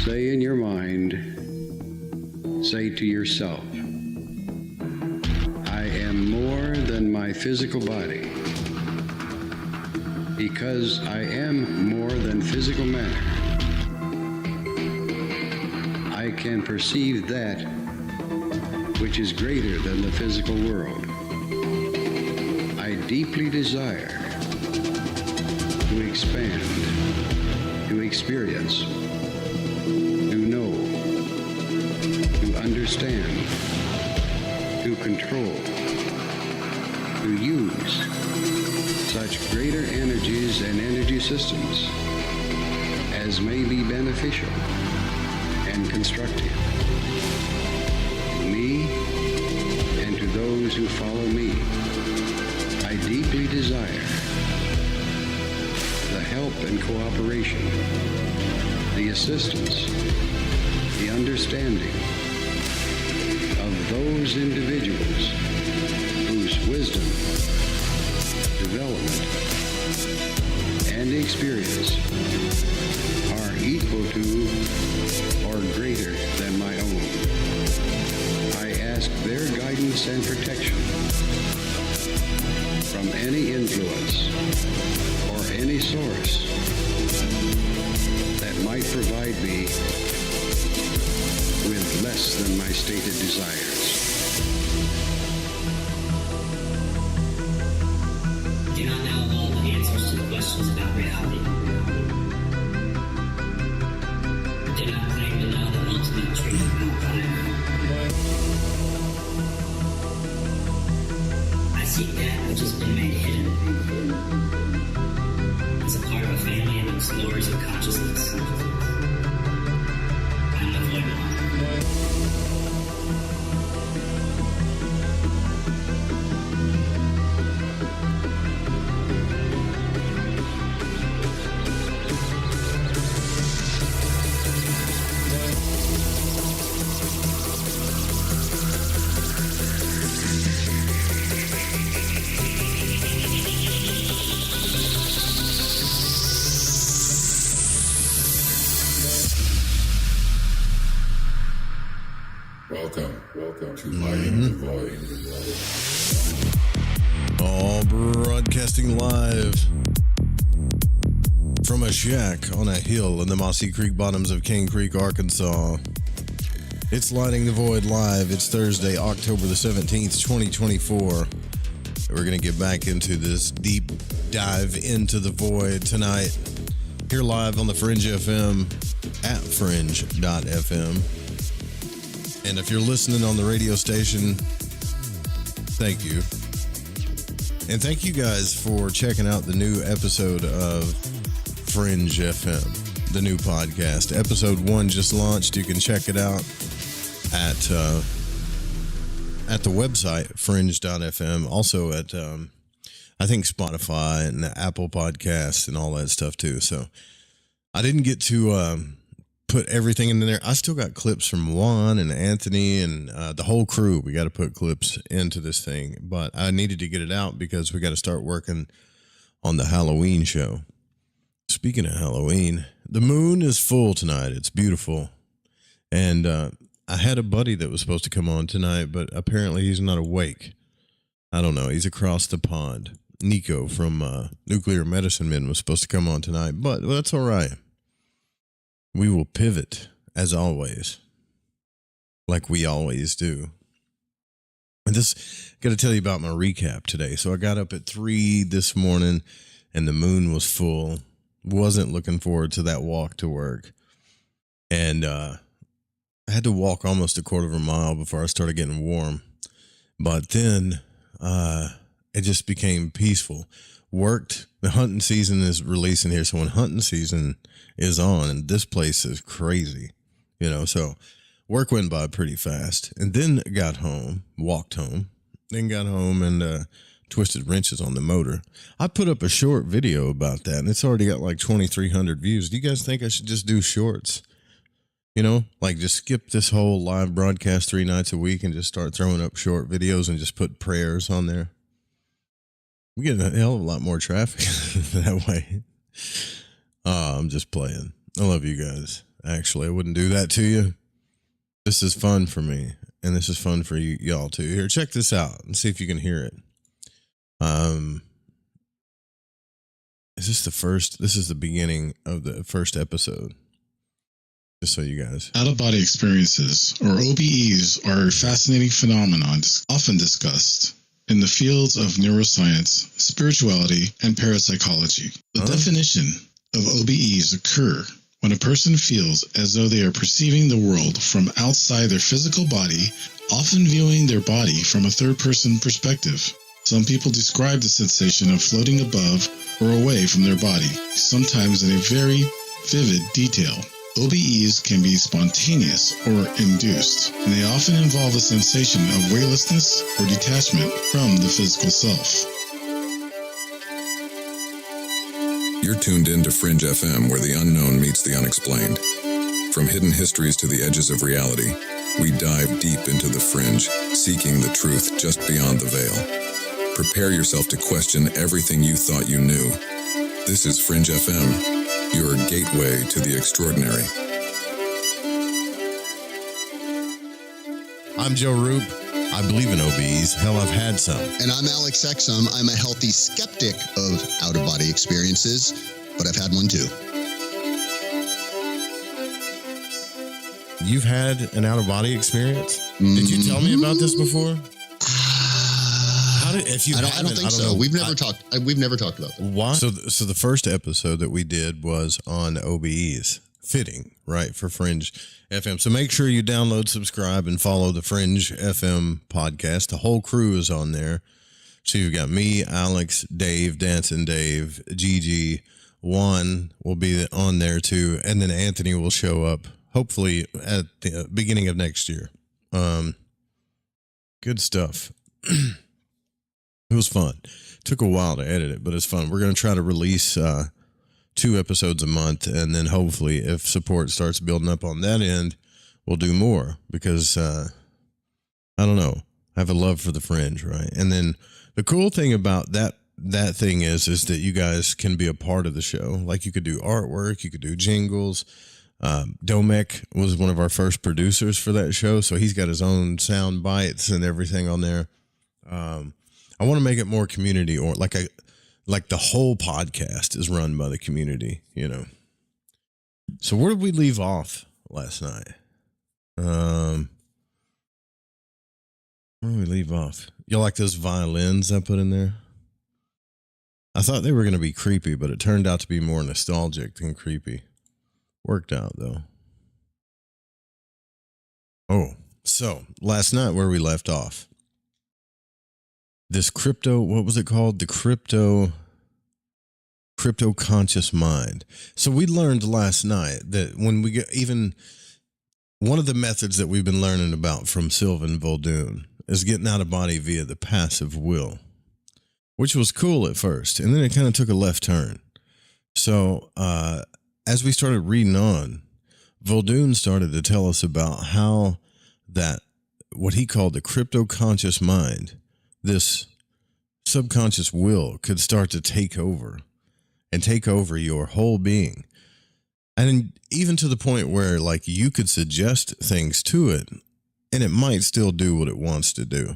Say in your mind, say to yourself, I am more than my physical body. Because I am more than physical matter, I can perceive that which is greater than the physical world. I deeply desire to expand, to experience, to know, to understand, to control, to use such greater energies and energy systems as may be beneficial and constructive to me and to those who follow me. I deeply desire the help and cooperation, the assistance, the understanding of those individuals whose wisdom, development, and experience are equal to or greater than my own. I ask their guidance and protection from any influence or any source that might provide me with less than my stated desires. Do not know all the answers to the questions about reality. Do not claim to know the ultimate truth about life. I seek that which has been made hidden. As a part of a family amongst lords of consciousness. I am the void one. Welcome to Lighting the Void. All broadcasting live from a shack on a hill in the Mossy Creek bottoms of Cane Creek, Arkansas. It's Lighting the Void live. It's Thursday, October the 17th, 2024. We're going to get back into this deep dive into the void tonight. Here live on the Fringe FM at fringe.fm. And if you're listening on the radio station, thank you. And thank you guys for checking out the new episode of Fringe FM, the new podcast. Episode 1 just launched. You can check it out at the website, fringe.fm. Also at, I think, Spotify and Apple Podcasts and all that stuff too. So I didn't get to put everything in there. I still got clips from Juan and Anthony and the whole crew. We got to put clips into this thing, but I needed to get it out because we got to start working on the Halloween show. Speaking of Halloween, the moon is full tonight. It's beautiful. And I had a buddy that was supposed to come on tonight, but apparently he's not awake. I don't know. He's across the pond. Nico from Nuclear Medicine Men was supposed to come on tonight, but that's all right. We will pivot, as always, like we always do. And this, got to tell you about my recap today. So I got up at 3 this morning and the moon was full. Wasn't looking forward to that walk to work. And I had to walk almost a quarter of a mile before I started getting warm. But then it just became peaceful. Worked. The hunting season is releasing here. So when hunting season is on, and this place is crazy, so work went by pretty fast. And then got home, walked home, then got home and twisted wrenches on the motor. I put up a short video about that, and it's already got like 2,300 views. Do you guys think I should just do shorts? Like just skip this whole live broadcast 3 nights a week and just start throwing up short videos and just put prayers on there. We get a hell of a lot more traffic that way. I'm just playing. I love you guys. Actually, I wouldn't do that to you. This is fun for me, and this is fun for y'all too. Here, check this out and see if you can hear it. Is this the first? This is the beginning of the first episode. Just so you guys. Out-of-body experiences, or OBEs, are a fascinating phenomenon often discussed in the fields of neuroscience, spirituality, and parapsychology. The definition of OBEs occur when a person feels as though they are perceiving the world from outside their physical body, often viewing their body from a third-person perspective. Some people describe the sensation of floating above or away from their body, sometimes in a very vivid detail. OBEs can be spontaneous or induced, and they often involve a sensation of weightlessness or detachment from the physical self. You're tuned in to Fringe FM, where the unknown meets the unexplained. From hidden histories to the edges of reality, we dive deep into the fringe, seeking the truth just beyond the veil. Prepare yourself to question everything you thought you knew. This is Fringe FM, your gateway to the extraordinary. I'm Joe Roop. I believe in OBEs. Hell, I've had some. And I'm Alex Exum. I'm a healthy skeptic of out-of-body experiences, but I've had one too. You've had an out-of-body experience? Did you tell me about this before? I don't think so. We've never talked about that. Why? So the first episode that we did was on OBEs. Fitting, right, for Fringe FM. So make sure you download, subscribe, and follow the Fringe FM podcast. The whole crew is on there. So you've got me, Alex, Dave, Dancing Dave, Gigi, Juan will be on there too, and then Anthony will show up hopefully at the beginning of next year. Good stuff. It was fun. Took a while to edit it, but it's fun. We're going to try to release 2 episodes a month, and then hopefully if support starts building up on that end, we'll do more because, I don't know, I have a love for the Fringe, right? And then the cool thing about that thing is that you guys can be a part of the show. Like you could do artwork, you could do jingles. Domek was one of our first producers for that show, so he's got his own sound bites and everything on there. I want to make it more community, or like the whole podcast is run by the community, So where did we leave off last night? Where did we leave off? You like those violins I put in there? I thought they were going to be creepy, but it turned out to be more nostalgic than creepy. Worked out though. Oh, so last night where we left off. This crypto, what was it called? The crypto conscious mind. So we learned last night that when we get even one of the methods that we've been learning about from Sylvan Vuldoon is getting out of body via the passive will, which was cool at first. And then it kind of took a left turn. So, as we started reading on, Vuldoon started to tell us about how that, what he called the crypto conscious mind, this subconscious will could start to take over your whole being. And even to the point where like you could suggest things to it and it might still do what it wants to do.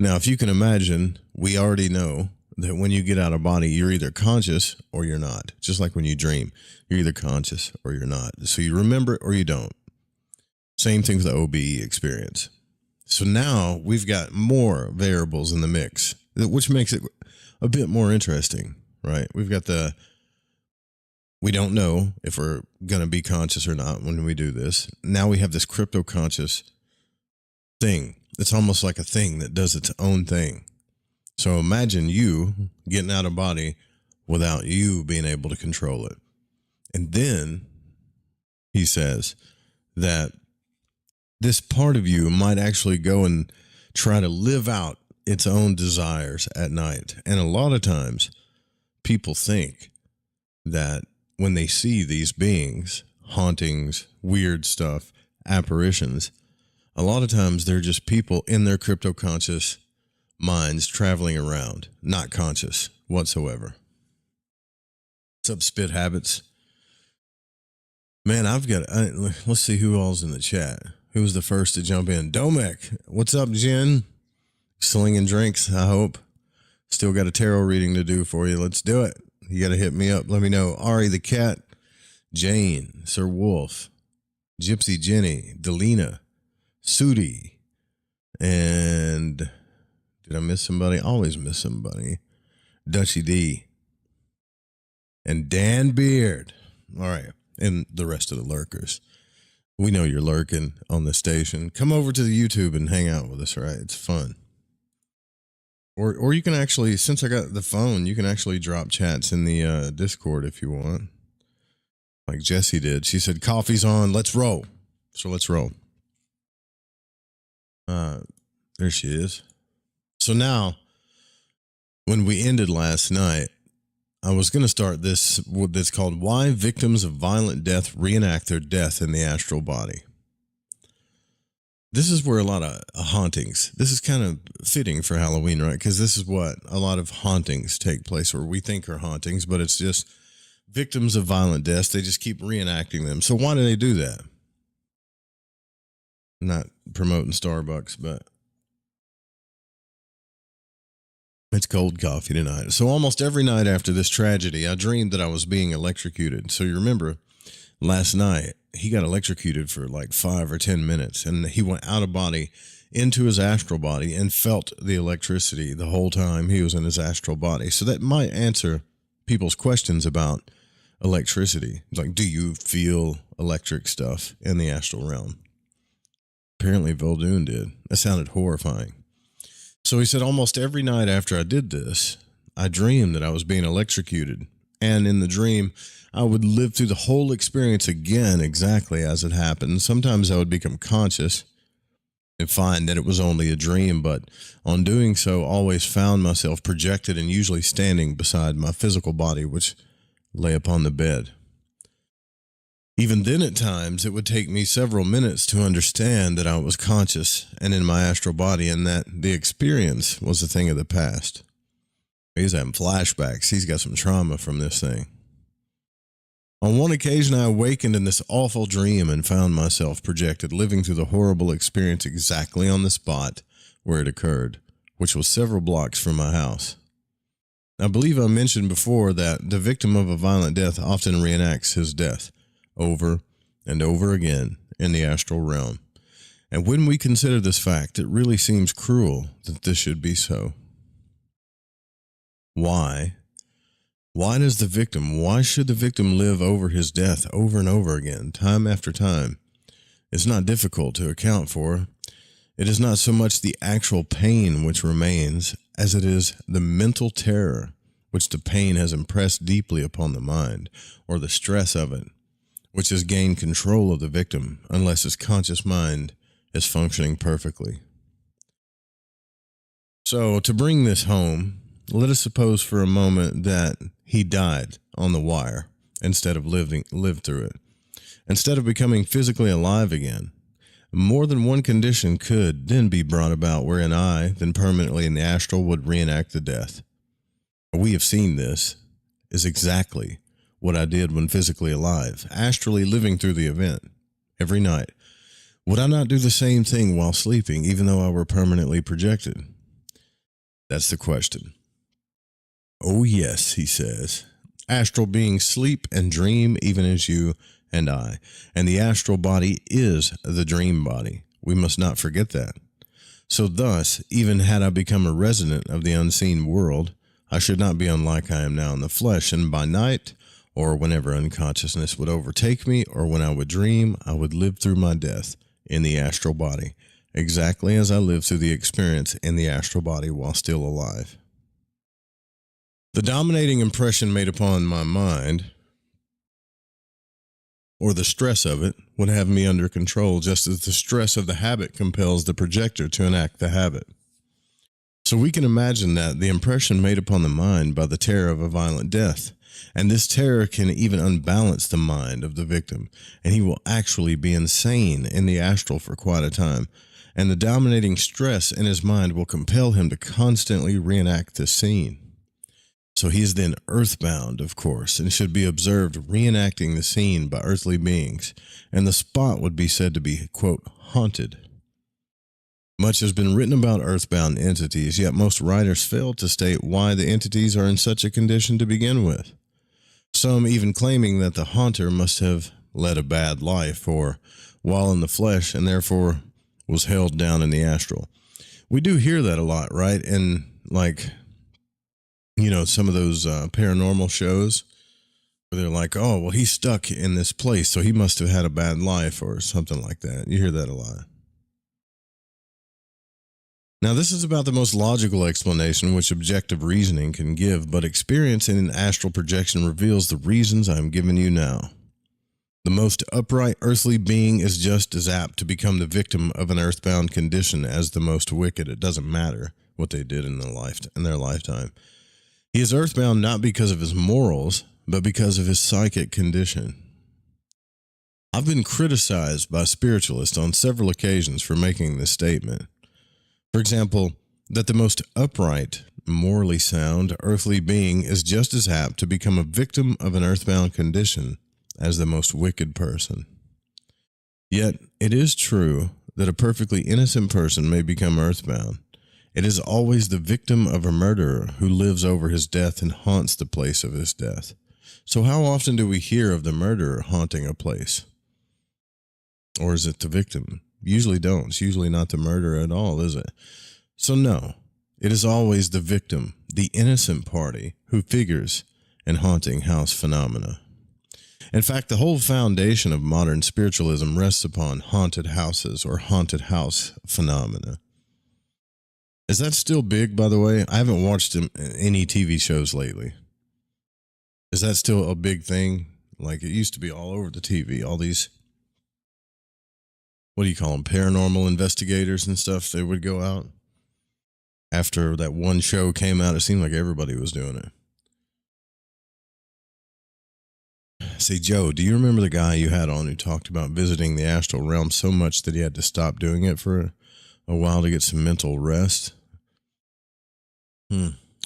Now, if you can imagine, we already know that when you get out of body, you're either conscious or you're not. Just like when you dream, you're either conscious or you're not. So you remember it or you don't. Same thing with the OBE experience. So now we've got more variables in the mix, which makes it a bit more interesting, right? We've got we don't know if we're going to be conscious or not when we do this. Now we have this crypto conscious thing. It's almost like a thing that does its own thing. So imagine you getting out of body without you being able to control it. And then he says that this part of you might actually go and try to live out its own desires at night. And a lot of times people think that when they see these beings, hauntings, weird stuff, apparitions, a lot of times they're just people in their crypto conscious minds traveling around, not conscious whatsoever. What's up, Spit Habits? Man, let's see who all's in the chat. Who was the first to jump in? Domek. What's up, Jen? Slinging drinks, I hope. Still got a tarot reading to do for you. Let's do it. You got to hit me up. Let me know. Ari the Cat, Jane, Sir Wolf, Gypsy Jenny, Delina, Sudi, and did I miss somebody? I always miss somebody. Dutchy D, and Dan Beard. All right. And the rest of the lurkers. We know you're lurking on the station. Come over to the YouTube and hang out with us, right? It's fun. Or you can actually, since I got the phone, you can actually drop chats in the Discord if you want. Like Jessie did. She said, coffee's on, let's roll. So let's roll. There she is. So now, when we ended last night, I was going to start this with this called Why Victims of Violent Death Reenact Their Death in the Astral Body. This is where a lot of hauntings, this is kind of fitting for Halloween, right? Because this is what a lot of hauntings take place, or we think are hauntings, but it's just victims of violent deaths. They just keep reenacting them. So why do they do that? I'm not promoting Starbucks, but it's cold coffee tonight. So almost every night after this tragedy, I dreamed that I was being electrocuted. So you remember last night, he got electrocuted for like 5 or 10 minutes, and he went out of body into his astral body and felt the electricity the whole time he was in his astral body. So that might answer people's questions about electricity. Like, do you feel electric stuff in the astral realm? Apparently Vuldoon did. That sounded horrifying. So he said, almost every night after I did this, I dreamed that I was being electrocuted. And in the dream, I would live through the whole experience again exactly as it happened. Sometimes I would become conscious and find that it was only a dream, but on doing so, always found myself projected and usually standing beside my physical body, which lay upon the bed. Even then, at times, it would take me several minutes to understand that I was conscious and in my astral body, and that the experience was a thing of the past. He's having flashbacks. He's got some trauma from this thing. On one occasion, I awakened in this awful dream and found myself projected, living through the horrible experience exactly on the spot where it occurred, which was several blocks from my house. I believe I mentioned before that the victim of a violent death often reenacts his death over and over again in the astral realm. And when we consider this fact, it really seems cruel that this should be so. Why? Why should the victim live over his death over and over again, time after time? It's not difficult to account for. It is not so much the actual pain which remains, as it is the mental terror which the pain has impressed deeply upon the mind, or the stress of it, which has gained control of the victim unless his conscious mind is functioning perfectly. So, to bring this home, let us suppose for a moment that he died on the wire instead of lived through it. Instead of becoming physically alive again, more than one condition could then be brought about wherein I, then permanently in the astral, would reenact the death. We have seen this is exactly what I did when physically alive, astrally living through the event every night. Would I not do the same thing while sleeping, even though I were permanently projected? That's the question. Oh, yes, he says. Astral beings sleep and dream even as you and I. And the astral body is the dream body. We must not forget that. So thus, even had I become a resident of the unseen world, I should not be unlike I am now in the flesh, and by night, or whenever unconsciousness would overtake me, or when I would dream, I would live through my death in the astral body, exactly as I lived through the experience in the astral body while still alive. The dominating impression made upon my mind, or the stress of it, would have me under control, just as the stress of the habit compels the projector to enact the habit. So we can imagine that the impression made upon the mind by the terror of a violent death, and this terror can even unbalance the mind of the victim, and he will actually be insane in the astral for quite a time, and the dominating stress in his mind will compel him to constantly reenact the scene. So he is then earthbound, of course, and should be observed reenacting the scene by earthly beings, and the spot would be said to be, quote, haunted. Much has been written about earthbound entities, yet most writers fail to state why the entities are in such a condition to begin with. Some even claiming that the haunter must have led a bad life, or while in the flesh, and therefore was held down in the astral. We do hear that a lot, right? And like, you know, some of those paranormal shows where they're like, oh, well, he's stuck in this place, so he must have had a bad life or something like that. You hear that a lot. Now, this is about the most logical explanation which objective reasoning can give, but experience in an astral projection reveals the reasons I'm giving you now. The most upright earthly being is just as apt to become the victim of an earthbound condition as the most wicked. It doesn't matter what they did in their lifetime. He is earthbound not because of his morals, but because of his psychic condition. I've been criticized by spiritualists on several occasions for making this statement. For example, that the most upright, morally sound, earthly being is just as apt to become a victim of an earthbound condition as the most wicked person. Yet, it is true that a perfectly innocent person may become earthbound. It is always the victim of a murderer who lives over his death and haunts the place of his death. So how often do we hear of the murderer haunting a place? Or is it the victim? Usually don't. It's usually not the murderer at all, is it? So no, it is always the victim, the innocent party, who figures in haunting house phenomena. In fact, the whole foundation of modern spiritualism rests upon haunted houses or haunted house phenomena. Is that still big, by the way? I haven't watched any TV shows lately. Is that still a big thing? Like it used to be all over the TV, all these, what do you call them, paranormal investigators and stuff, they would go out. After that one show came out, it seemed like everybody was doing it. See, Joe, do you remember the guy you had on who talked about visiting the astral realm so much that he had to stop doing it for a while to get some mental rest?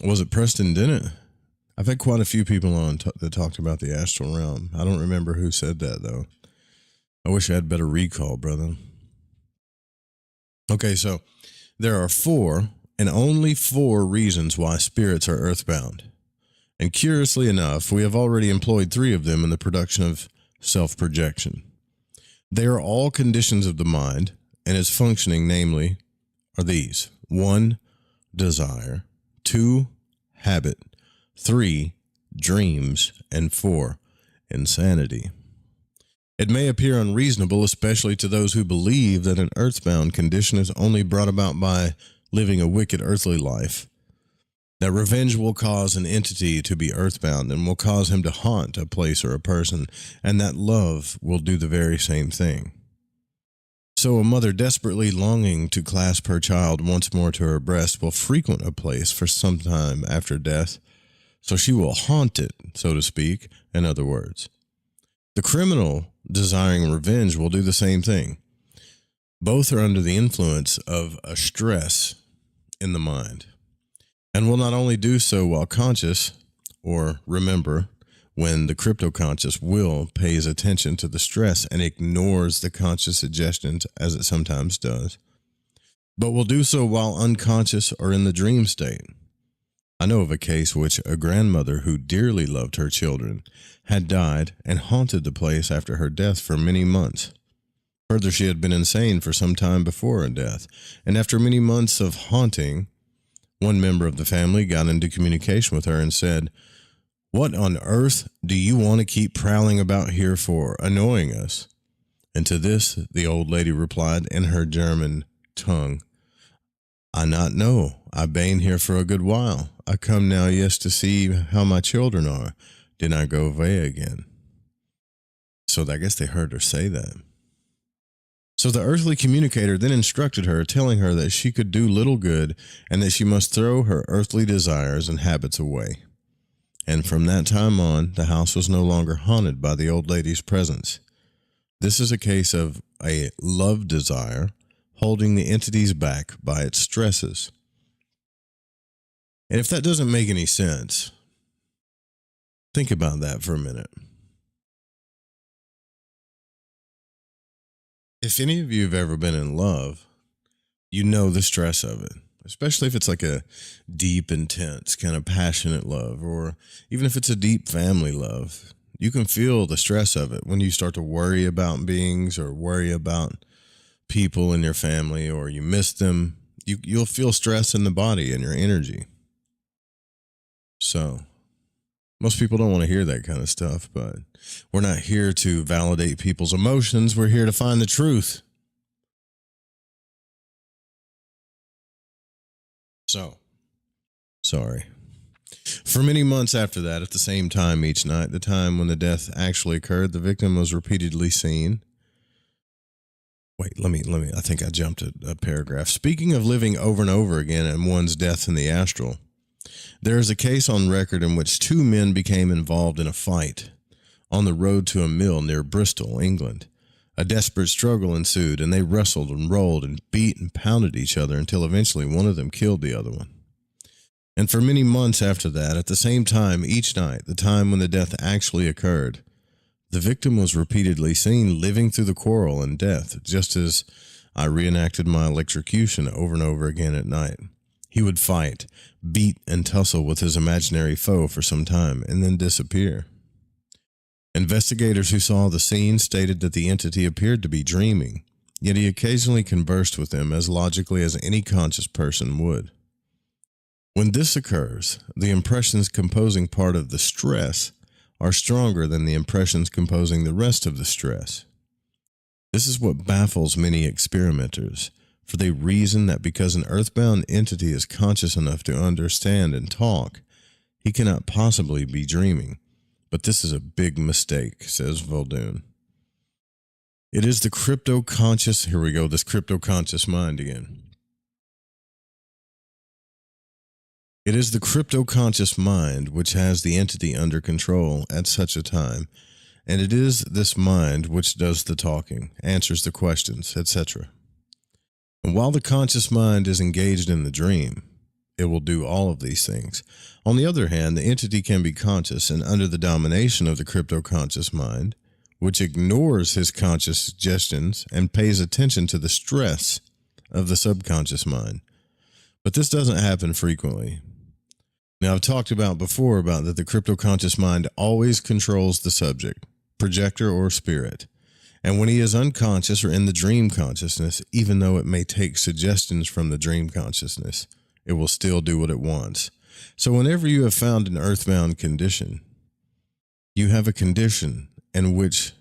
Was it Preston Dennett? I've had quite a few people on that talked about the astral realm. I don't remember who said that, though. I wish I had better recall, brother. Okay, so there are 4 and only 4 reasons why spirits are earthbound. And curiously enough, we have already employed 3 of them in the production of self-projection. They are all conditions of the mind, and its functioning, namely, are these. 1, desire. 2, habit. 3, dreams. And 4, insanity. It may appear unreasonable, especially to those who believe that an earthbound condition is only brought about by living a wicked earthly life, that revenge will cause an entity to be earthbound and will cause him to haunt a place or a person, and that love will do the very same thing. So a mother desperately longing to clasp her child once more to her breast will frequent a place for some time after death, so she will haunt it, so to speak, in other words. The criminal desiring revenge will do the same thing. Both are under the influence of a stress in the mind, and will not only do so while conscious, or remember, when the crypto-conscious will pays attention to the stress and ignores the conscious suggestions, as it sometimes does, but will do so while unconscious or in the dream state. I know of a case which a grandmother who dearly loved her children had died and haunted the place after her death for many months. Further, she had been insane for some time before her death, and after many months of haunting, one member of the family got into communication with her and said, "What on earth do you want to keep prowling about here for, annoying us?" And to this, the old lady replied in her German tongue, "I not know. I been here for a good while. I come now, yes, to see how my children are. Then I go away again." So I guess they heard her say that. So the earthly communicator then instructed her, telling her that she could do little good and that she must throw her earthly desires and habits away. And from that time on, the house was no longer haunted by the old lady's presence. This is a case of a love desire holding the entities back by its stresses. And if that doesn't make any sense, think about that for a minute. If any of you have ever been in love, you know the stress of it, especially if it's like a deep, intense, kind of passionate love, or even if it's a deep family love. You can feel the stress of it when you start to worry about beings or worry about people in your family, or you miss them. You'll feel stress in the body and your energy. So most people don't want to hear that kind of stuff, but we're not here to validate people's emotions. We're here to find the truth. So, sorry. For many months after that, at the same time each night, the time when the death actually occurred, the victim was repeatedly seen. Wait, let me, I think I jumped a paragraph. Speaking of living over and over again and one's death in the astral, there is a case on record in which two men became involved in a fight on the road to a mill near Bristol, England. A desperate struggle ensued, and they wrestled and rolled and beat and pounded each other until eventually one of them killed the other one. And for many months after that, at the same time each night, the time when the death actually occurred, the victim was repeatedly seen living through the quarrel and death, just as I reenacted my electrocution over and over again at night. He would fight, beat, and tussle with his imaginary foe for some time, and then disappear. Investigators who saw the scene stated that the entity appeared to be dreaming, yet he occasionally conversed with them as logically as any conscious person would. When this occurs, the impressions composing part of the stress are stronger than the impressions composing the rest of the stress. This is what baffles many experimenters, for they reason that because an earthbound entity is conscious enough to understand and talk, he cannot possibly be dreaming. But this is a big mistake, says Vuldoon. It is the crypto-conscious, here we go, this crypto-conscious mind again. It is the crypto-conscious mind which has the entity under control at such a time, and it is this mind which does the talking, answers the questions, etc. And while the conscious mind is engaged in the dream, it will do all of these things. On the other hand, the entity can be conscious and under the domination of the crypto-conscious mind, which ignores his conscious suggestions and pays attention to the stress of the subconscious mind. But this doesn't happen frequently. Now, I've talked about before about that the crypto-conscious mind always controls the subject, projector or spirit. And when he is unconscious or in the dream consciousness, even though it may take suggestions from the dream consciousness, it will still do what it wants. So whenever you have found an earthbound condition, you have a condition in which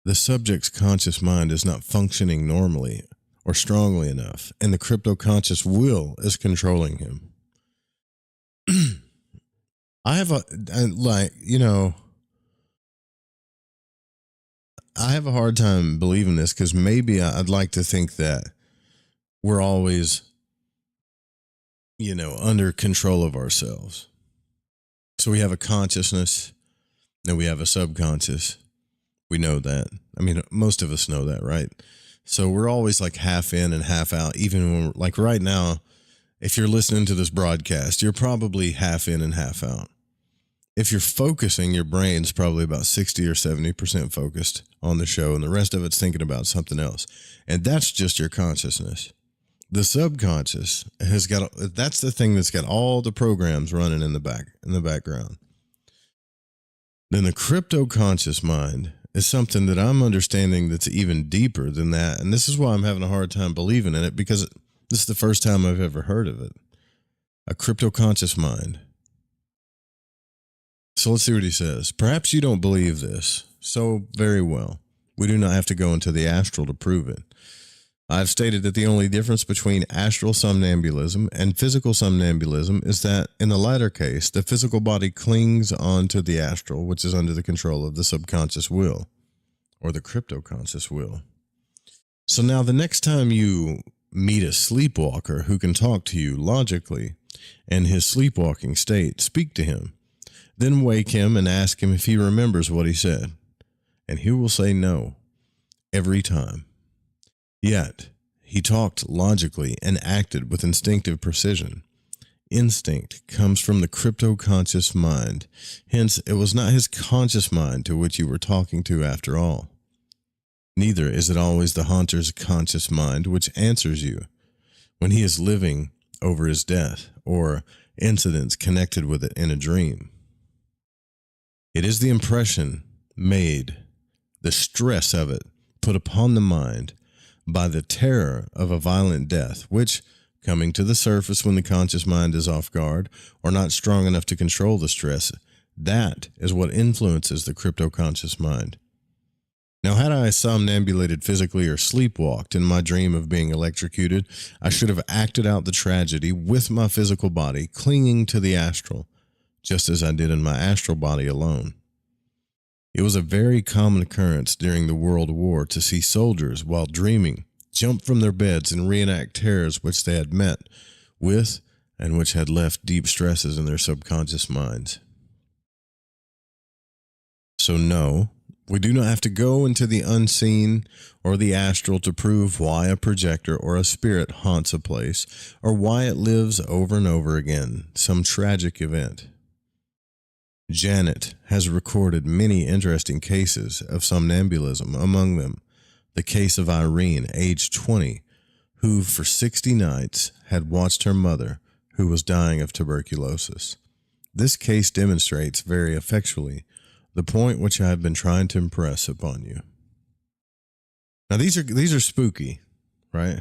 the subject's conscious mind is not functioning normally or strongly enough, and the crypto-conscious will is controlling him. I have a hard time believing this because maybe I'd like to think that we're always, under control of ourselves. So we have a consciousness and we have a subconscious. We know that. I mean, most of us know that, right? So we're always like half in and half out, even when like right now, if you're listening to this broadcast, you're probably half in and half out. If you're focusing, your brain's probably about 60 or 70% focused on the show, and the rest of it's thinking about something else. And that's just your consciousness. The subconscious that's the thing that's got all the programs running in the background. Then the crypto-conscious mind is something that I'm understanding that's even deeper than that. And this is why I'm having a hard time believing in it, because this is the first time I've ever heard of it. A crypto-conscious mind. So let's see what he says. Perhaps you don't believe this. So very well. We do not have to go into the astral to prove it. I've stated that the only difference between astral somnambulism and physical somnambulism is that in the latter case, the physical body clings on to the astral, which is under the control of the subconscious will, or the crypto-conscious will. So now the next time you meet a sleepwalker who can talk to you logically in his sleepwalking state, speak to him. Then wake him and ask him if he remembers what he said. And he will say no, every time. Yet, he talked logically and acted with instinctive precision. Instinct comes from the crypto-conscious mind. Hence, it was not his conscious mind to which you were talking to after all. Neither is it always the haunter's conscious mind which answers you when he is living over his death or incidents connected with it in a dream. It is the impression made, the stress of it put upon the mind by the terror of a violent death, which, coming to the surface when the conscious mind is off guard or not strong enough to control the stress, that is what influences the crypto-conscious mind. Now, had I somnambulated physically or sleepwalked in my dream of being electrocuted, I should have acted out the tragedy with my physical body clinging to the astral, just as I did in my astral body alone. It was a very common occurrence during the World War to see soldiers, while dreaming, jump from their beds and reenact terrors which they had met with and which had left deep stresses in their subconscious minds. So no, we do not have to go into the unseen or the astral to prove why a projector or a spirit haunts a place or why it lives over and over again, some tragic event. Janet has recorded many interesting cases of somnambulism, among them the case of Irene, age 20, who for 60 nights had watched her mother, who was dying of tuberculosis. This case demonstrates very effectually the point which I have been trying to impress upon you. Now these are spooky, right?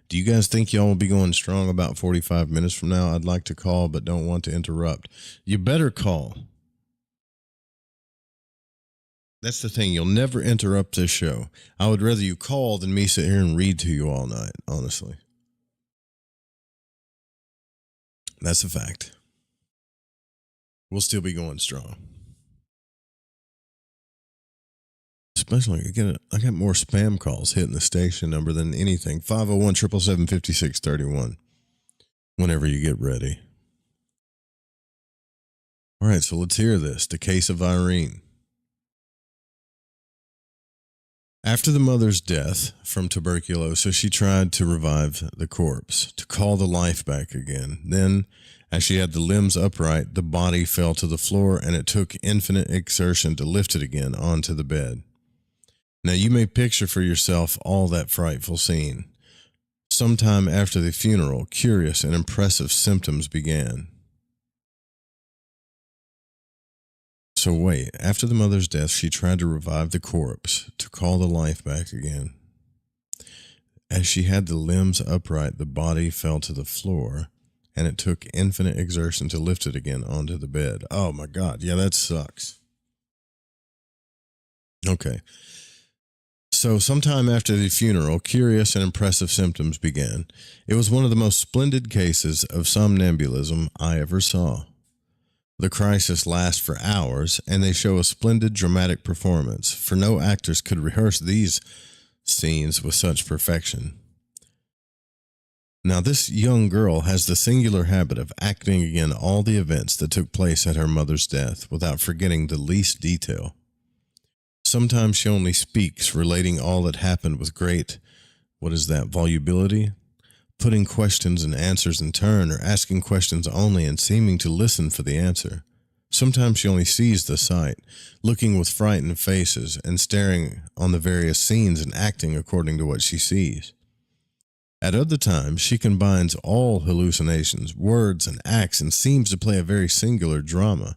Do you guys think y'all will be going strong about 45 minutes from now? I'd like to call, but don't want to interrupt. You better call. That's the thing. You'll never interrupt this show. I would rather you call than me sit here and read to you all night, honestly. That's a fact. We'll still be going strong. Especially, I got more spam calls hitting the station number than anything. 501-777-5631. Whenever you get ready. All right, so let's hear this. The case of Irene. After the mother's death from tuberculosis, she tried to revive the corpse, to call the life back again. Then, as she had the limbs upright, the body fell to the floor, and it took infinite exertion to lift it again onto the bed. Now, you may picture for yourself all that frightful scene. Sometime after the funeral, curious and impressive symptoms began. So wait, after the mother's death, she tried to revive the corpse, to call the life back again. As she had the limbs upright, the body fell to the floor, and it took infinite exertion to lift it again onto the bed. Oh my God, yeah, that sucks. Okay. So sometime after the funeral, curious and impressive symptoms began. It was one of the most splendid cases of somnambulism I ever saw. The crisis lasts for hours, and they show a splendid dramatic performance, for no actors could rehearse these scenes with such perfection. Now, this young girl has the singular habit of acting again all the events that took place at her mother's death without forgetting the least detail. Sometimes she only speaks, relating all that happened with great, volubility, putting questions and answers in turn, or asking questions only and seeming to listen for the answer. Sometimes she only sees the sight, looking with frightened faces and staring on the various scenes and acting according to what she sees. At other times, she combines all hallucinations, words, and acts and seems to play a very singular drama.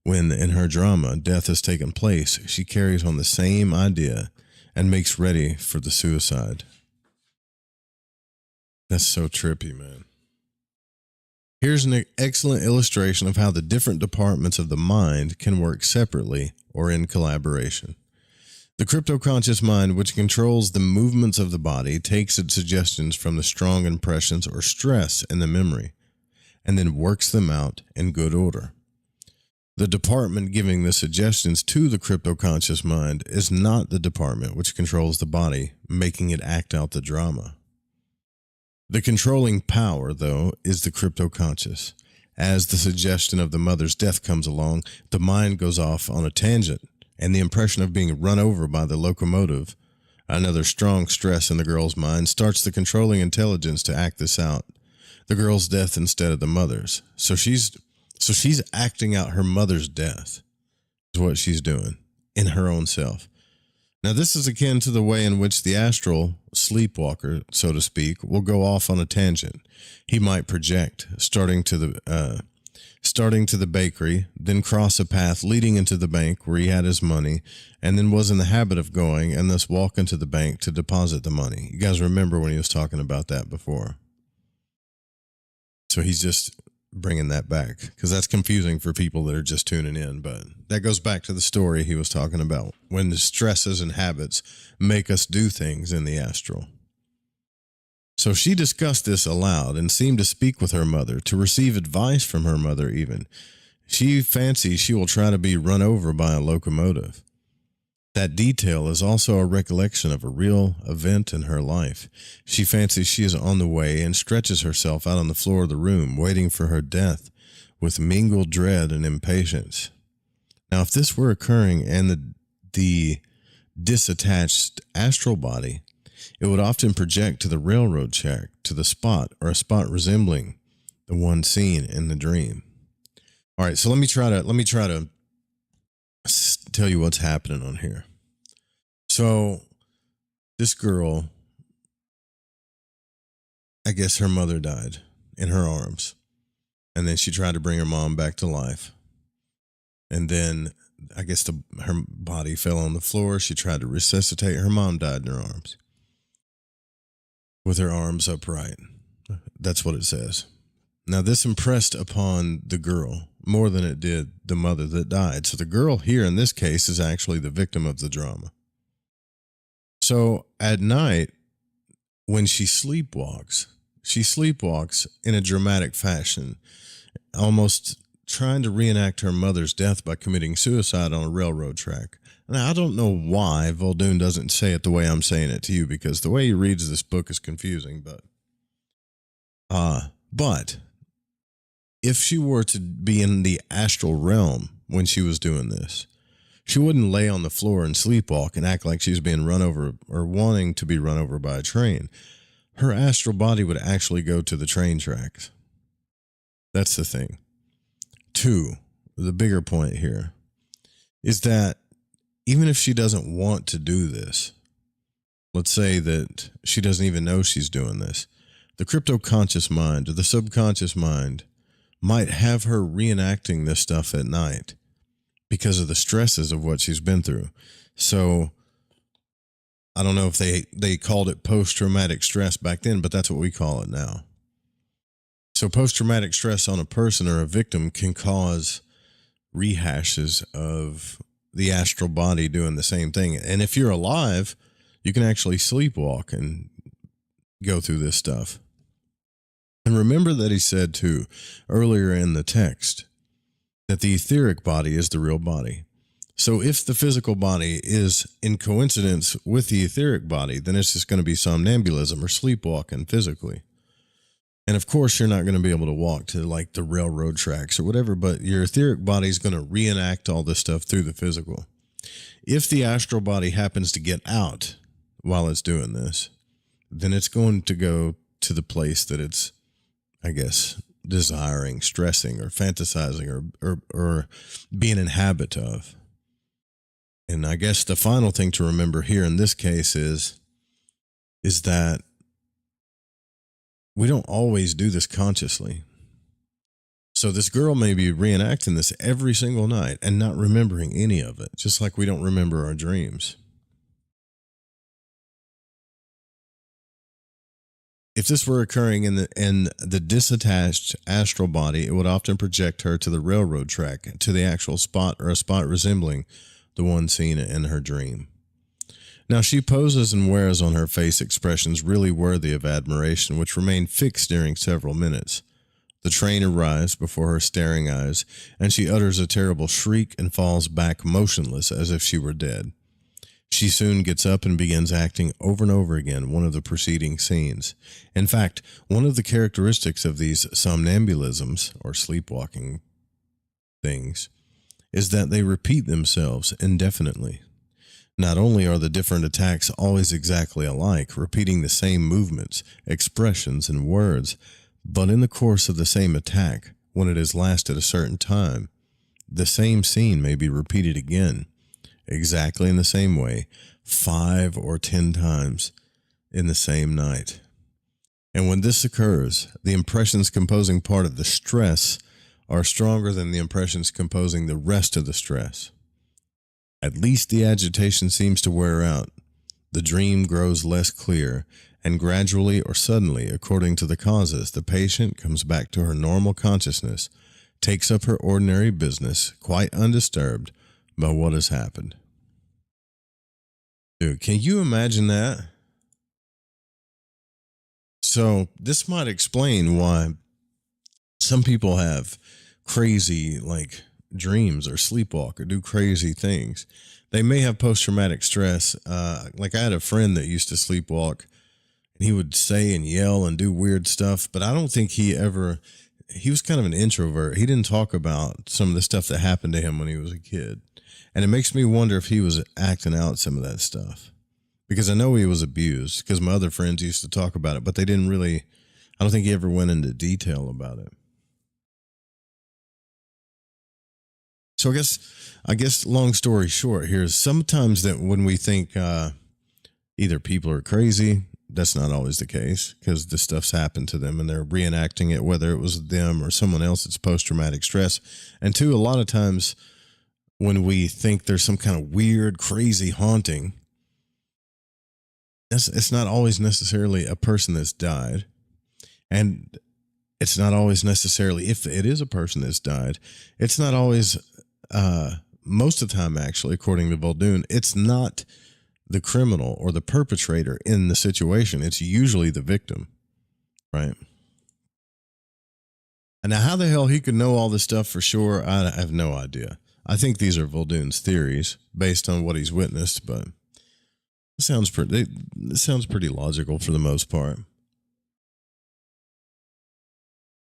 When, in her drama, death has taken place, she carries on the same idea and makes ready for the suicide. That's so trippy, man. Here's an excellent illustration of how the different departments of the mind can work separately or in collaboration. The cryptoconscious mind, which controls the movements of the body, takes its suggestions from the strong impressions or stress in the memory, and then works them out in good order. The department giving the suggestions to the cryptoconscious mind is not the department which controls the body, making it act out the drama. The controlling power, though, is the cryptoconscious. As the suggestion of the mother's death comes along, the mind goes off on a tangent, and the impression of being run over by the locomotive, another strong stress in the girl's mind, starts the controlling intelligence to act this out. The girl's death instead of the mother's. So she's acting out her mother's death, is what she's doing in her own self. Now, this is akin to the way in which the astral sleepwalker, so to speak, will go off on a tangent. He might project, starting to the bakery, then cross a path leading into the bank where he had his money, and then was in the habit of going and thus walk into the bank to deposit the money. You guys remember when he was talking about that before? So he's just bringing that back because that's confusing for people that are just tuning in, but that goes back to the story he was talking about when the stresses and habits make us do things in the astral. So she discussed this aloud and seemed to speak with her mother, to receive advice from her mother even. She fancies she will try to be run over by a locomotive. That detail is also a recollection of a real event in her life. She fancies she is on the way and stretches herself out on the floor of the room, waiting for her death, with mingled dread and impatience. Now, if this were occurring in the disattached astral body, it would often project to the railroad track, to the spot, or a spot resembling the one seen in the dream. All right, so let me try to tell you what's happening on here. So this girl, I guess her mother died in her arms, and then she tried to bring her mom back to life. And then I guess her body fell on the floor. She tried to resuscitate. Her mom died in her arms with her arms upright. That's what it says. Now, this impressed upon the girl more than it did the mother that died. So the girl here in this case is actually the victim of the drama. So at night, when she sleepwalks in a dramatic fashion, almost trying to reenact her mother's death by committing suicide on a railroad track. Now, I don't know why Vuldoon doesn't say it the way I'm saying it to you, because the way he reads this book is confusing, but if she were to be in the astral realm when she was doing this, she wouldn't lay on the floor and sleepwalk and act like she was being run over or wanting to be run over by a train. Her astral body would actually go to the train tracks. That's the thing. 2, the bigger point here is that even if she doesn't want to do this, let's say that she doesn't even know she's doing this, the crypto-conscious mind or the subconscious mind might have her reenacting this stuff at night because of the stresses of what she's been through. So I don't know if they called it post-traumatic stress back then, but that's what we call it now. So post-traumatic stress on a person or a victim can cause rehashes of the astral body doing the same thing. And if you're alive, you can actually sleepwalk and go through this stuff. And remember that he said, too, earlier in the text, that the etheric body is the real body. So if the physical body is in coincidence with the etheric body, then it's just going to be somnambulism or sleepwalking physically. And of course, you're not going to be able to walk to like the railroad tracks or whatever, but your etheric body is going to reenact all this stuff through the physical. If the astral body happens to get out while it's doing this, then it's going to go to the place that it's, I guess, desiring, stressing, or fantasizing, or being in habit of. And I guess the final thing to remember here in this case is that we don't always do this consciously. So this girl may be reenacting this every single night and not remembering any of it, just like we don't remember our dreams. If this were occurring in the disattached astral body, it would often project her to the railroad track, to the actual spot or a spot resembling the one seen in her dream. Now, she poses and wears on her face expressions really worthy of admiration, which remain fixed during several minutes. The train arrives before her staring eyes, and she utters a terrible shriek and falls back motionless as if she were dead. She soon gets up and begins acting over and over again one of the preceding scenes. In fact, one of the characteristics of these somnambulisms, or sleepwalking things, is that they repeat themselves indefinitely. Not only are the different attacks always exactly alike, repeating the same movements, expressions, and words, but in the course of the same attack, when it has lasted a certain time, the same scene may be repeated again, exactly in the same way, 5 or 10 times in the same night. And when this occurs, the impressions composing part of the stress are stronger than the impressions composing the rest of the stress. At least the agitation seems to wear out. The dream grows less clear, and gradually or suddenly, according to the causes, the patient comes back to her normal consciousness, takes up her ordinary business, quite undisturbed by what has happened. Dude, can you imagine that? So this might explain why some people have crazy dreams or sleepwalk or do crazy things. They may have post-traumatic stress. Like I had a friend that used to sleepwalk, and he would say and yell and do weird stuff, but I don't think he was kind of an introvert. He didn't talk about some of the stuff that happened to him when he was a kid. And it makes me wonder if he was acting out some of that stuff, because I know he was abused, because my other friends used to talk about it, but they didn't really, I don't think he ever went into detail about it. So I guess long story short here is sometimes that when we think either people are crazy, that's not always the case, because this stuff's happened to them and they're reenacting it, whether it was them or someone else. It's post-traumatic stress. And two, a lot of times when we think there's some kind of weird, crazy haunting, it's not always necessarily a person that's died. And it's not always necessarily, if it is a person that's died, it's not always, most of the time actually, according to Vuldoon, it's not the criminal or the perpetrator in the situation. It's usually the victim, right? And now how the hell he could know all this stuff for sure, I have no idea. I think these are Vuldoon's theories based on what he's witnessed, but it sounds pretty logical for the most part.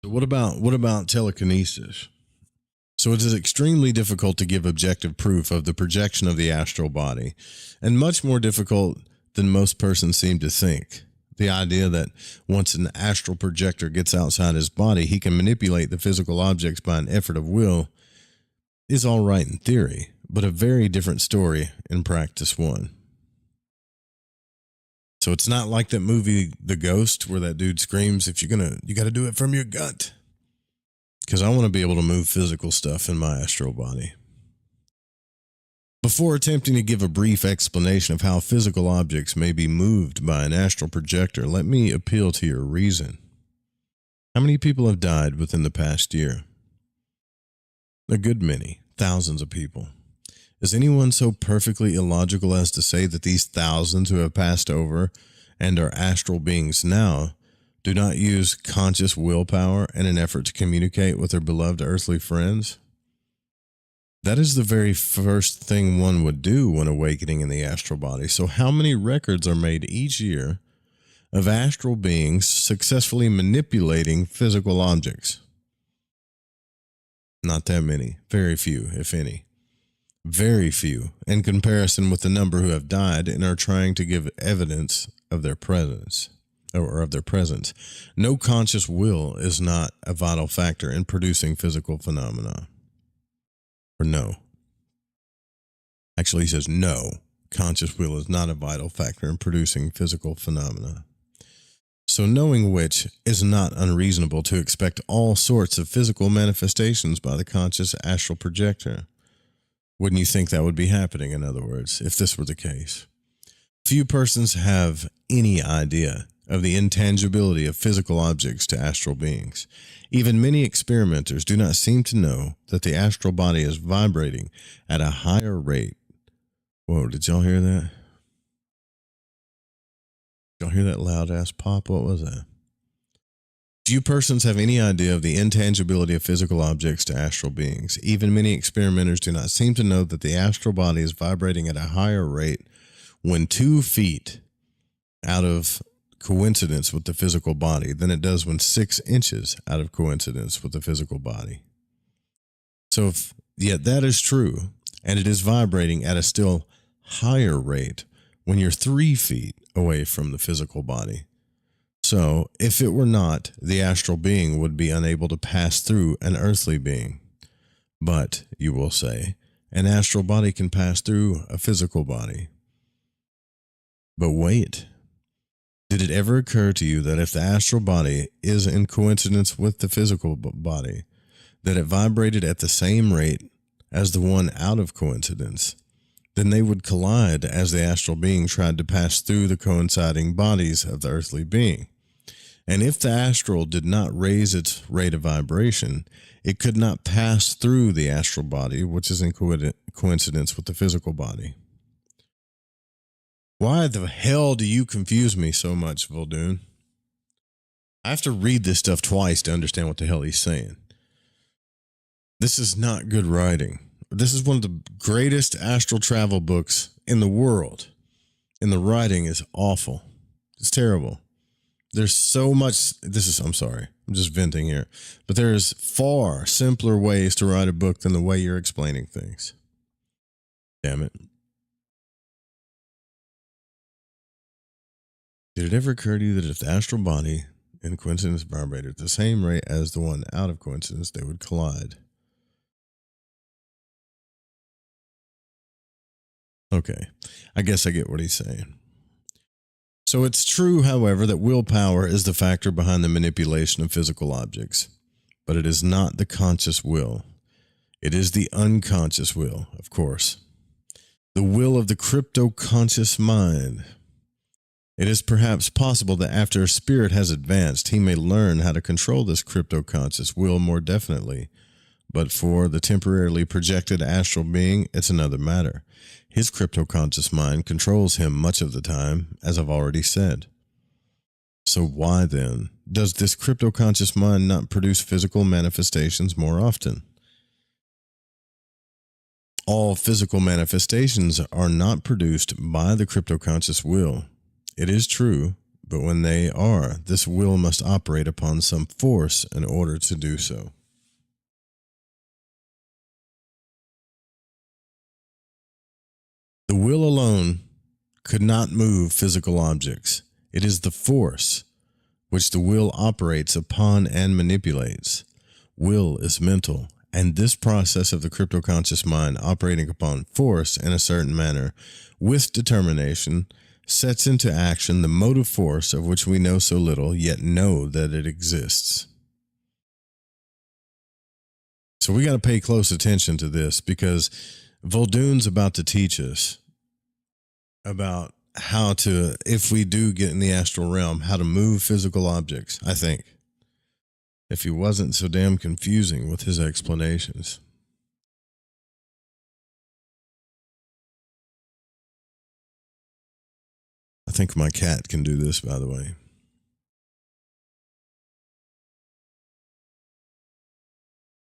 So what about telekinesis? So it is extremely difficult to give objective proof of the projection of the astral body, and much more difficult than most persons seem to think. The idea that once an astral projector gets outside his body, he can manipulate the physical objects by an effort of will is all right in theory, but a very different story in practice one. So it's not like that movie The Ghost where that dude screams, you got to do it from your gut. Because I want to be able to move physical stuff in my astral body. Before attempting to give a brief explanation of how physical objects may be moved by an astral projector, let me appeal to your reason. How many people have died within the past year? A good many, thousands of people. Is anyone so perfectly illogical as to say that these thousands who have passed over and are astral beings now do not use conscious willpower in an effort to communicate with their beloved earthly friends? That is the very first thing one would do when awakening in the astral body. So how many records are made each year of astral beings successfully manipulating physical objects? Not that many. Very few, if any. Very few, in comparison with the number who have died and are trying to give evidence of their presence. Or of their presence. No conscious will is not a vital factor in producing physical phenomena. Or no. Actually, he says no. Conscious will is not a vital factor in producing physical phenomena. So knowing which is not unreasonable to expect all sorts of physical manifestations by the conscious astral projector. Wouldn't you think that would be happening, in other words, if this were the case? Few persons have any idea of the intangibility of physical objects to astral beings. Even many experimenters do not seem to know that the astral body is vibrating at a higher rate. Whoa, did y'all hear that? Y'all hear that loud ass pop? What was that? Few persons have any idea of the intangibility of physical objects to astral beings. Even many experimenters do not seem to know that the astral body is vibrating at a higher rate when 2 feet out of coincidence with the physical body than it does when 6 inches out of coincidence with the physical body. So if yet that is true, and it is vibrating at a still higher rate when you're 3 feet away from the physical body. So, if it were not, the astral being would be unable to pass through an earthly being. But, you will say, an astral body can pass through a physical body. But wait, did it ever occur to you that if the astral body is in coincidence with the physical body, that it vibrated at the same rate as the one out of coincidence? Then they would collide as the astral being tried to pass through the coinciding bodies of the earthly being. And if the astral did not raise its rate of vibration, it could not pass through the astral body, which is in coincidence with the physical body. Why the hell do you confuse me so much, Vuldoon? I have to read this stuff twice to understand what the hell he's saying. This is not good writing. This is one of the greatest astral travel books in the world. And the writing is awful. It's terrible. There's so much, I'm sorry, I'm just venting here. But there's far simpler ways to write a book than the way you're explaining things. Damn it. Did it ever occur to you that if the astral body in coincidence vibrated at the same rate as the one out of coincidence, they would collide? Okay, I guess I get what he's saying. So it's true, however, that willpower is the factor behind the manipulation of physical objects, but it is not the conscious will. It is the unconscious will, of course. The will of the crypto-conscious mind. It is perhaps possible that after a spirit has advanced, he may learn how to control this crypto-conscious will more definitely. But for the temporarily projected astral being, it's another matter. His crypto-conscious mind controls him much of the time, as I've already said. So why, then, does this crypto-conscious mind not produce physical manifestations more often? All physical manifestations are not produced by the crypto-conscious will. It is true, but when they are, this will must operate upon some force in order to do so. The will alone could not move physical objects. It is the force which the will operates upon and manipulates. Will is mental, and this process of the crypto-conscious mind operating upon force in a certain manner with determination sets into action the motive force of which we know so little, yet know that it exists. So we got to pay close attention to this, because Vuldoon's about to teach us about how to, if we do get in the astral realm, how to move physical objects, I think. If he wasn't so damn confusing with his explanations. I think my cat can do this, by the way.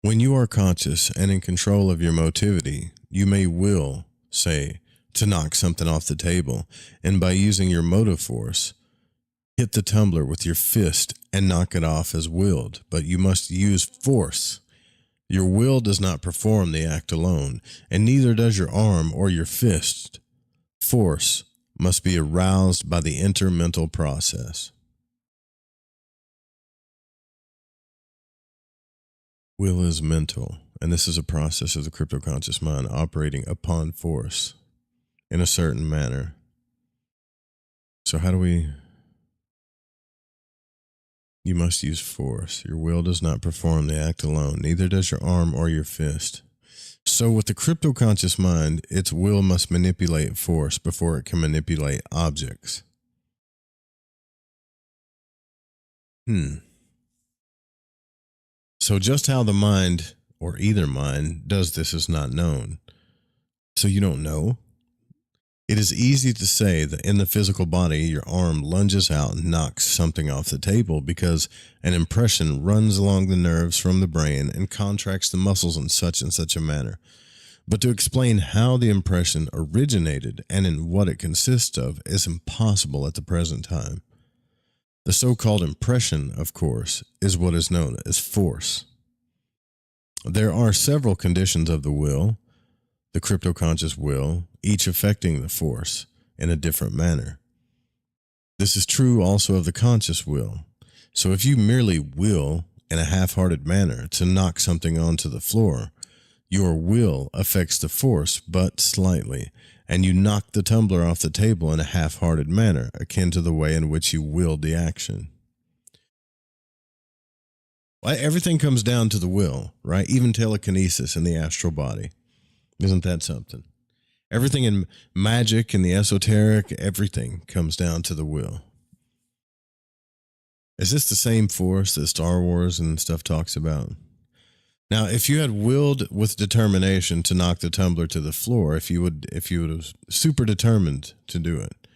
When you are conscious and in control of your motivity, you may will, say, to knock something off the table, and by using your motive force, hit the tumbler with your fist and knock it off as willed, but you must use force. Your will does not perform the act alone, and neither does your arm or your fist. Force must be aroused by the intermental process. Will is mental, and this is a process of the crypto-conscious mind operating upon force in a certain manner. So how do we You must use force. Your will does not perform the act alone, neither does your arm or your fist. So with the crypto-conscious mind, its will must manipulate force before it can manipulate objects. So just how the mind, or either mind, does this is not known. So you don't know? It is easy to say that in the physical body, your arm lunges out and knocks something off the table because an impression runs along the nerves from the brain and contracts the muscles in such and such a manner. But to explain how the impression originated and in what it consists of is impossible at the present time. The so-called impression, of course, is what is known as force. There are several conditions of the will, the crypto-conscious will, each affecting the force in a different manner. This is true also of the conscious will. So if you merely will in a half-hearted manner to knock something onto the floor, your will affects the force but slightly, and you knock the tumbler off the table in a half-hearted manner, akin to the way in which you willed the action. Everything comes down to the will, right? Even telekinesis in the astral body. Isn't that something? Everything in magic and the esoteric, everything comes down to the will. Is this the same force that Star Wars and stuff talks about? Now, if you had willed with determination to knock the tumbler to the floor, if you would have super determined to do it,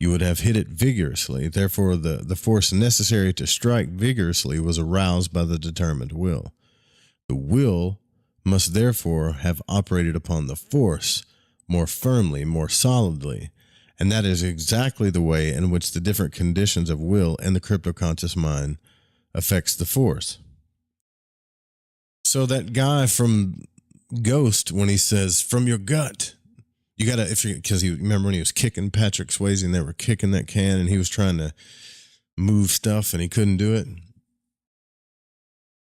you would have hit it vigorously. Therefore, the force necessary to strike vigorously was aroused by the determined will. The will must therefore have operated upon the force more firmly, more solidly, and that is exactly the way in which the different conditions of will and the crypto-conscious mind affects the force. So that guy from Ghost, when he says, from your gut, you got to, because you remember when he was kicking Patrick Swayze and they were kicking that can and he was trying to move stuff and he couldn't do it.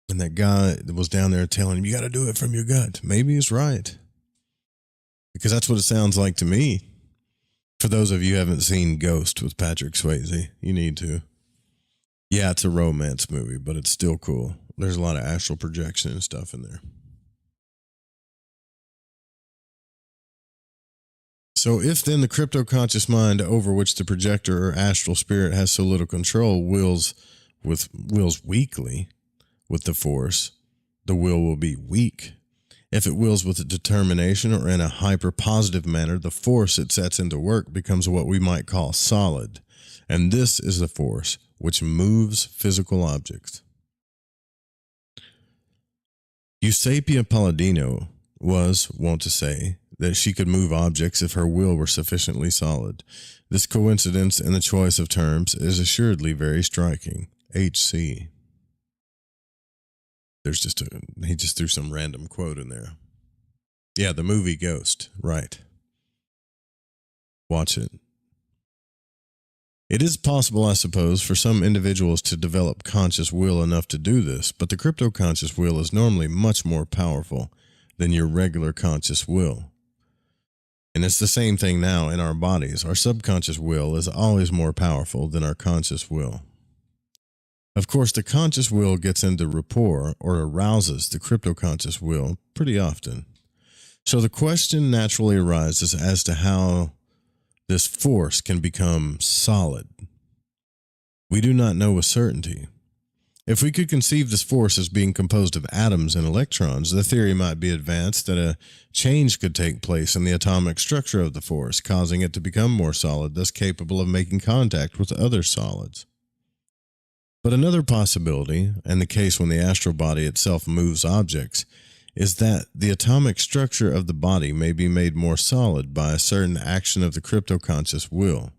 And that guy was down there telling him, you got to do it from your gut. Maybe he's right. Because that's what it sounds like to me. For those of you who haven't seen Ghost with Patrick Swayze, you need to. Yeah, it's a romance movie, but it's still cool. There's a lot of astral projection and stuff in there. So if then the crypto-conscious mind over which the projector or astral spirit has so little control wills weakly with the force, the will be weak. If it wills with a determination or in a hyper-positive manner, the force it sets into work becomes what we might call solid. And this is the force which moves physical objects. Eusapia Palladino was wont to say that she could move objects if her will were sufficiently solid. This coincidence in the choice of terms is assuredly very striking. H.C. He just threw some random quote in there. Yeah, the movie Ghost, right. Watch it. It is possible, I suppose, for some individuals to develop conscious will enough to do this, but the crypto-conscious will is normally much more powerful than your regular conscious will. And it's the same thing now in our bodies. Our subconscious will is always more powerful than our conscious will. Of course, the conscious will gets into rapport or arouses the crypto-conscious will pretty often. So the question naturally arises as to how this force can become solid. We do not know with certainty. If we could conceive this force as being composed of atoms and electrons, the theory might be advanced that a change could take place in the atomic structure of the force, causing it to become more solid, thus capable of making contact with other solids. But another possibility, and the case when the astral body itself moves objects, is that the atomic structure of the body may be made more solid by a certain action of the crypto-conscious will.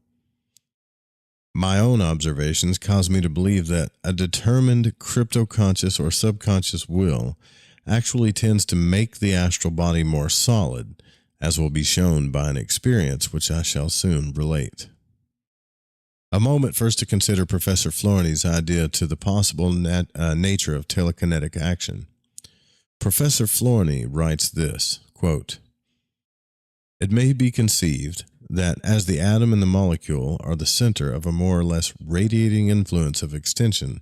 My own observations cause me to believe that a determined crypto-conscious or subconscious will actually tends to make the astral body more solid, as will be shown by an experience which I shall soon relate. A moment first to consider Professor Floriney's idea to the possible nature of telekinetic action. Professor Floriney writes this, quote, "It may be conceived that as the atom and the molecule are the center of a more or less radiating influence of extension,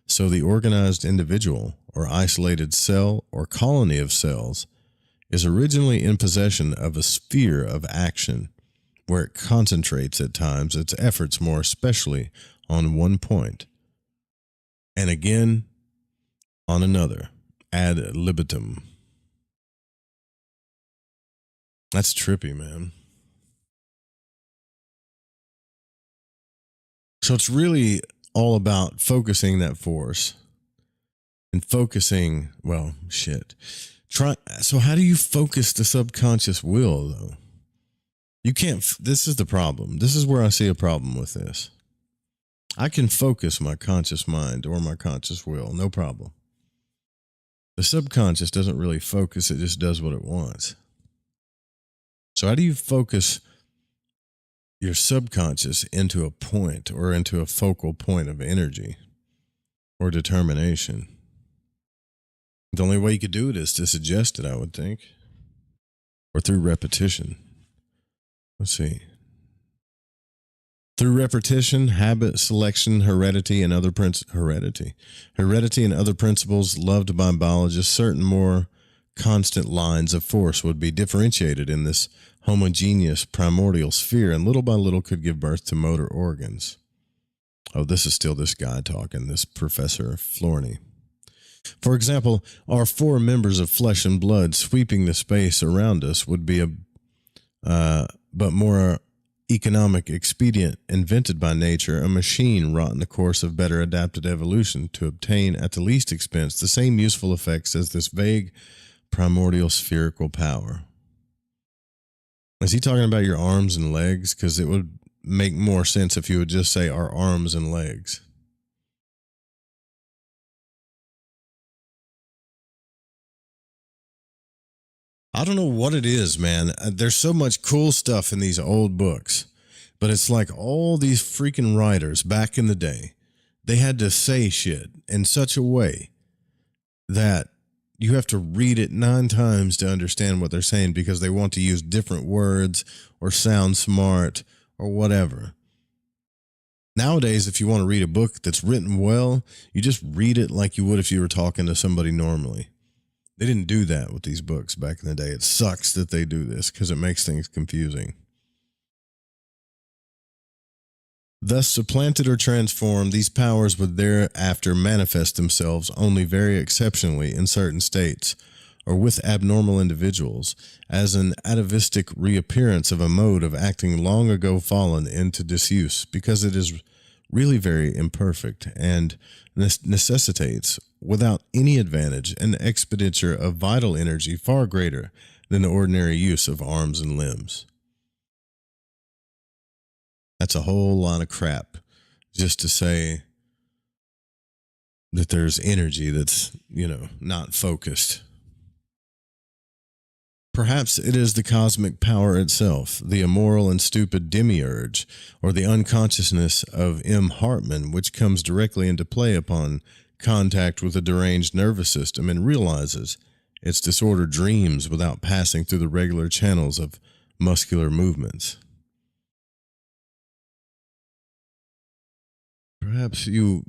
So the organized individual or isolated cell or colony of cells is originally in possession of a sphere of action where it concentrates at times its efforts more especially on one point and again on another ad libitum. That's trippy, man. So it's really all about focusing that force and focusing, well, shit. So how do you focus the subconscious will, though? You can't, this is the problem. This is where I see a problem with this. I can focus my conscious mind or my conscious will, no problem. The subconscious doesn't really focus, it just does what it wants. So how do you focus your subconscious into a point or into a focal point of energy or determination? The only way you could do it is to suggest it, I would think, or through repetition. Let's see. Through repetition, habit, selection, heredity, and other heredity and other principles loved by biologists, certain more constant lines of force would be differentiated in this homogeneous primordial sphere, and little by little could give birth to motor organs. Oh, this is still this guy talking, this Professor Florney. For example, our 4 members of flesh and blood sweeping the space around us would be but more economic expedient invented by nature, a machine wrought in the course of better adapted evolution to obtain at the least expense the same useful effects as this vague primordial spherical power. Is he talking about your arms and legs? Because it would make more sense if you would just say our arms and legs. I don't know what it is, man. There's so much cool stuff in these old books, but it's like all these freaking writers back in the day, they had to say shit in such a way that you have to read it 9 times to understand what they're saying because they want to use different words or sound smart or whatever. Nowadays, if you want to read a book that's written well, you just read it like you would if you were talking to somebody normally. They didn't do that with these books back in the day. It sucks that they do this because it makes things confusing. Thus, supplanted or transformed, these powers would thereafter manifest themselves only very exceptionally in certain states, or with abnormal individuals, as an atavistic reappearance of a mode of acting long ago fallen into disuse, because it is really very imperfect and necessitates, without any advantage, an expenditure of vital energy far greater than the ordinary use of arms and limbs. That's a whole lot of crap just to say that there's energy that's, not focused. Perhaps it is the cosmic power itself, the immoral and stupid demiurge, or the unconsciousness of M. Hartman, which comes directly into play upon contact with a deranged nervous system and realizes its disordered dreams without passing through the regular channels of muscular movements. Perhaps you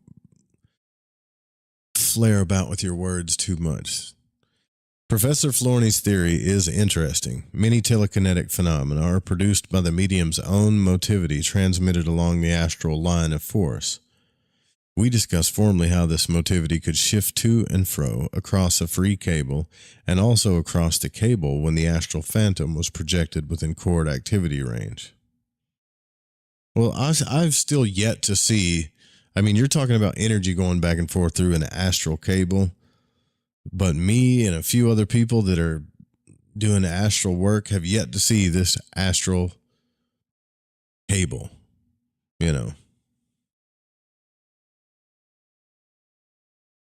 flare about with your words too much. Professor Florney's theory is interesting. Many telekinetic phenomena are produced by the medium's own motivity transmitted along the astral line of force. We discussed formally how this motivity could shift to and fro across a free cable and also across the cable when the astral phantom was projected within cord activity range. Well, I've still yet to see, you're talking about energy going back and forth through an astral cable, but me and a few other people that are doing astral work have yet to see this astral cable,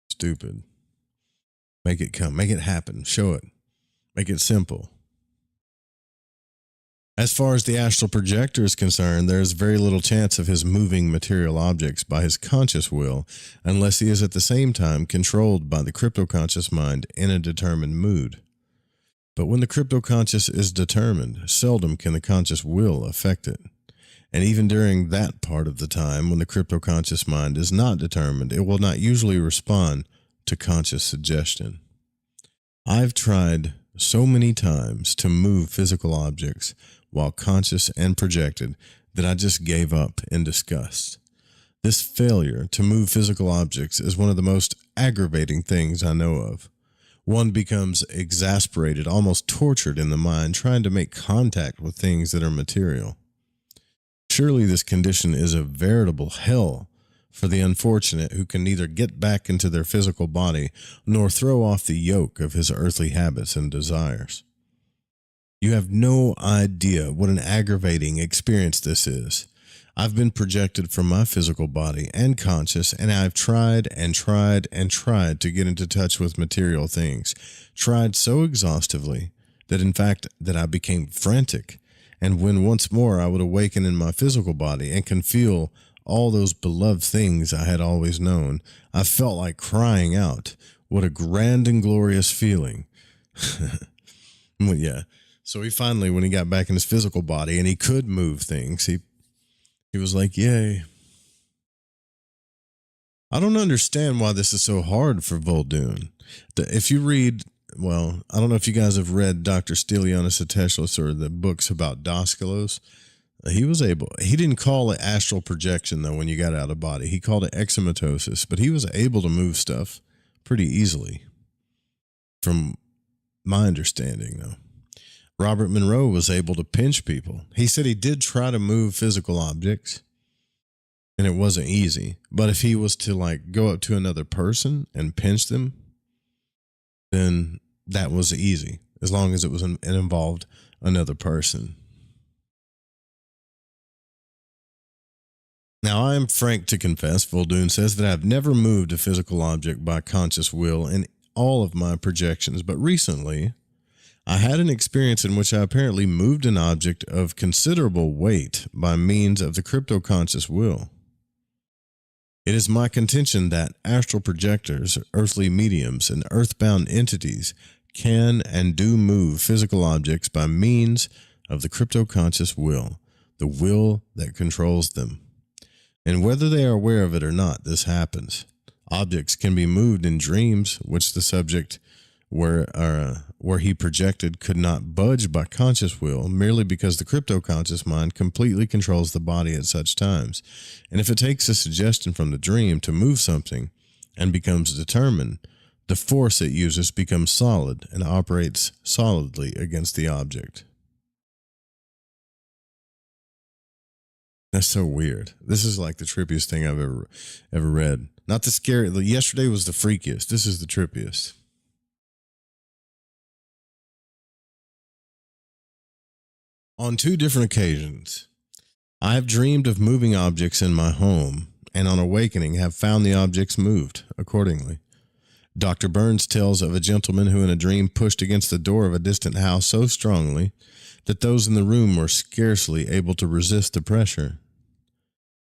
Stupid. Make it come. Make it happen. Show it. Make it simple. As far as the astral projector is concerned, there is very little chance of his moving material objects by his conscious will unless he is at the same time controlled by the cryptoconscious mind in a determined mood. But when the cryptoconscious is determined, seldom can the conscious will affect it. And even during that part of the time when the cryptoconscious mind is not determined, it will not usually respond to conscious suggestion. I've tried so many times to move physical objects while conscious and projected that I just gave up in disgust. This failure to move physical objects is one of the most aggravating things I know of. One becomes exasperated, almost tortured in the mind, trying to make contact with things that are material. Surely this condition is a veritable hell for the unfortunate who can neither get back into their physical body nor throw off the yoke of his earthly habits and desires. You have no idea what an aggravating experience this is. I've been projected from my physical body and conscious, and I've tried and tried and tried to get into touch with material things, tried so exhaustively that in fact that I became frantic. And when once more I would awaken in my physical body and can feel all those beloved things I had always known, I felt like crying out. What a grand and glorious feeling. Well, yeah. So he finally, when he got back in his physical body and he could move things, he was like, yay. I don't understand why this is so hard for Vuldoon. If you read, well, I don't know if you guys have read Dr. Stylianos Ateshlis or the books about Daskalos. He didn't call it astral projection, though, when you got out of body. He called it exematosis, but he was able to move stuff pretty easily, from my understanding, though. Robert Monroe was able to pinch people. He said he did try to move physical objects, and it wasn't easy. But if he was to, like, go up to another person and pinch them, then that was easy, as long as it involved another person. Now, I am frank to confess, Vuldoon says, that I've never moved a physical object by conscious will in all of my projections, but recently I had an experience in which I apparently moved an object of considerable weight by means of the crypto-conscious will. It is my contention that astral projectors, earthly mediums, and earthbound entities can and do move physical objects by means of the crypto-conscious will, the will that controls them. And whether they are aware of it or not, this happens. Objects can be moved in dreams, which the subject where he projected could not budge by conscious will, merely because the crypto-conscious mind completely controls the body at such times. And if it takes a suggestion from the dream to move something and becomes determined, the force it uses becomes solid and operates solidly against the object. That's so weird. This is like the trippiest thing I've ever read. Not the scary. Yesterday was the freakiest. This is the trippiest. On 2 different occasions, I have dreamed of moving objects in my home, and on awakening have found the objects moved accordingly. Dr. Burns tells of a gentleman who in a dream pushed against the door of a distant house so strongly that those in the room were scarcely able to resist the pressure.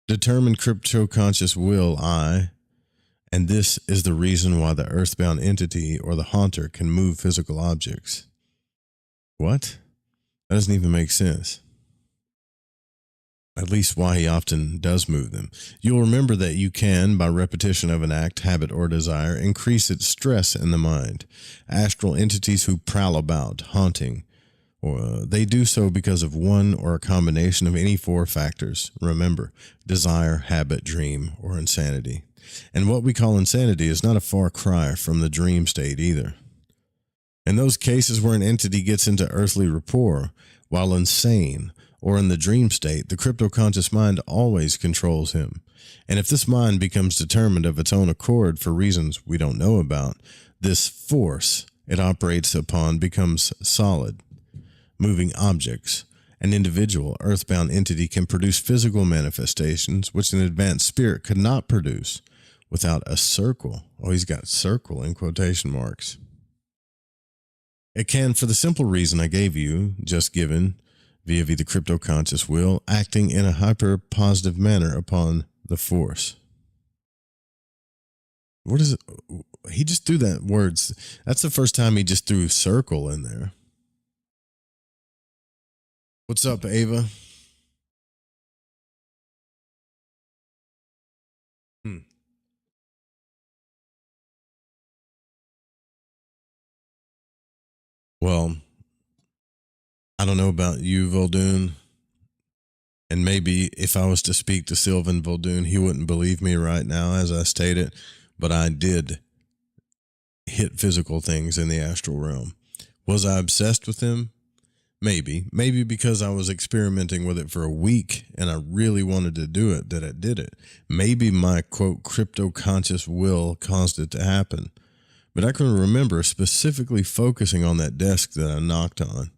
Determined crypto-conscious will and this is the reason why the earthbound entity or the haunter can move physical objects. What? That doesn't even make sense. At least why he often does move them. You'll remember that you can, by repetition of an act, habit, or desire, increase its stress in the mind. Astral entities who prowl about, haunting, or they do so because of one or a combination of any 4 factors. Remember, desire, habit, dream, or insanity. And what we call insanity is not a far cry from the dream state either. In those cases where an entity gets into earthly rapport while insane or in the dream state, the crypto-conscious mind always controls him. And if this mind becomes determined of its own accord for reasons we don't know about, this force it operates upon becomes solid. Moving objects, an individual earthbound entity can produce physical manifestations which an advanced spirit could not produce without a circle. Oh, he's got circle in quotation marks. It can, for the simple reason I gave you, just given, via the crypto-conscious will, acting in a hyper-positive manner upon the force. What is it? He just threw that words. That's the first time he just threw circle in there. What's up, Ava? Well, I don't know about you, Vuldoon. And maybe if I was to speak to Sylvan Vuldoon, he wouldn't believe me right now, as I stated. But I did hit physical things in the astral realm. Was I obsessed with them? Maybe because I was experimenting with it for a week and I really wanted to do it, that I did it. Maybe my, quote, crypto-conscious will caused it to happen. But I can remember specifically focusing on that desk that I knocked on.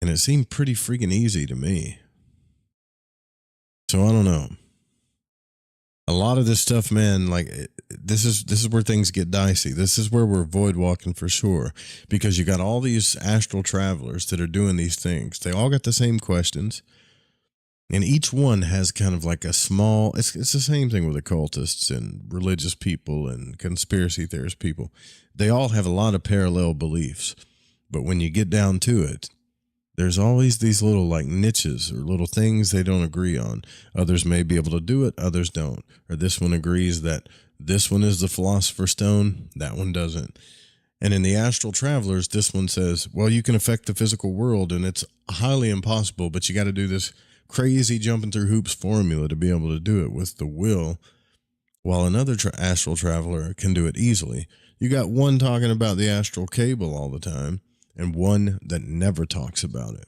And it seemed pretty freaking easy to me. So I don't know. A lot of this stuff, man, like this is where things get dicey. This is where we're void walking for sure, because you got all these astral travelers that are doing these things. They all got the same questions, and each one has kind of like a small. It's the same thing with occultists and religious people and conspiracy theorist people. They all have a lot of parallel beliefs, but when you get down to it, there's always these little like niches or little things they don't agree on. Others may be able to do it, others don't. Or this one agrees that this one is the philosopher's stone, that one doesn't. And in the astral travelers, this one says, well, you can affect the physical world and it's highly impossible, but you got to do this crazy jumping through hoops formula to be able to do it with the will, while another astral traveler can do it easily. You got one talking about the astral cable all the time, and one that never talks about it.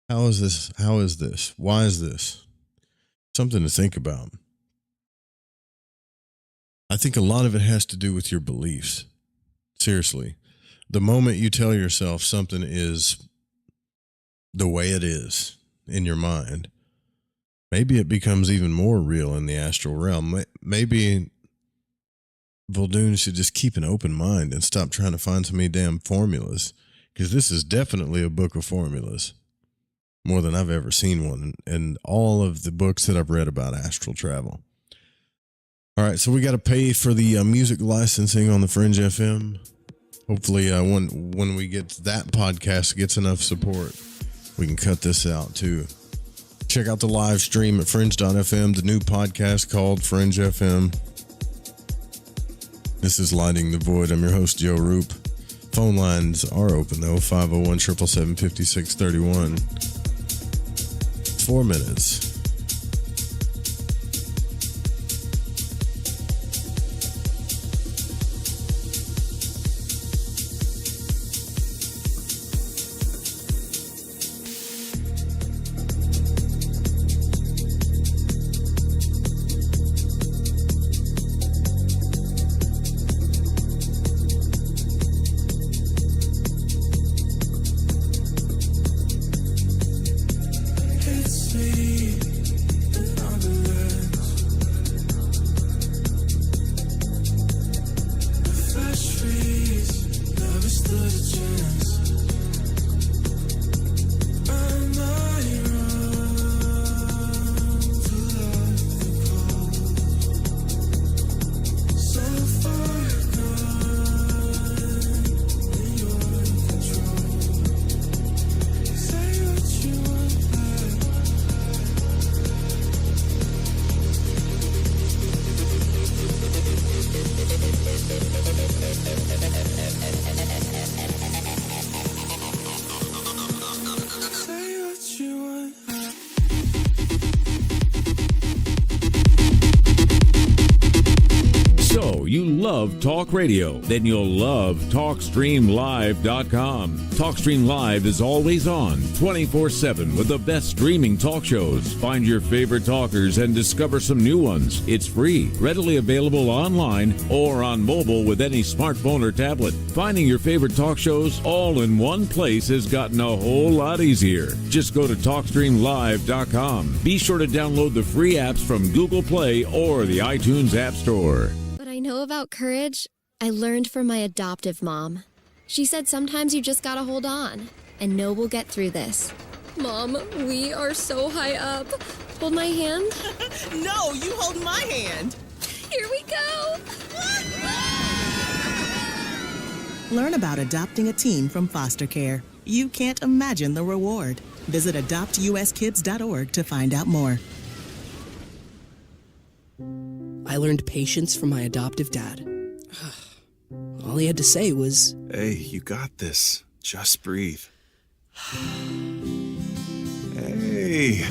How is this? How is this? Why is this? Something to think about. I think a lot of it has to do with your beliefs. Seriously. The moment you tell yourself something is the way it is in your mind, maybe it becomes even more real in the astral realm. Maybe Vuldoon should just keep an open mind and stop trying to find so many damn formulas. Because this is definitely a book of formulas, more than I've ever seen one in all of the books that I've read about astral travel. All right, so we got to pay for the music licensing on the Fringe FM. Hopefully, when we get that podcast gets enough support, we can cut this out too. Check out the live stream at fringe.fm, the new podcast called Fringe FM. This is Lighting the Void. I'm your host, Joe Roop. Phone lines are open, though, 501-777-5631. 4 minutes. Love talk radio? Then you'll love TalkStreamLive.com. TalkStream Live is always on, 24/7 with the best streaming talk shows. Find your favorite talkers and discover some new ones. It's free, readily available online or on mobile with any smartphone or tablet. Finding your favorite talk shows all in one place has gotten a whole lot easier. Just go to TalkStreamLive.com. Be sure to download the free apps from Google Play or the iTunes App Store. I know about courage, I learned from my adoptive mom. She said sometimes you just gotta hold on and know we'll get through this. Mom, we are so high up. Hold my hand. No, you hold my hand. Here we go. Learn about adopting a teen from foster care. You can't imagine the reward. Visit adoptuskids.org to find out more. I learned patience from my adoptive dad. All he had to say was, "Hey, you got this. Just breathe. Hey,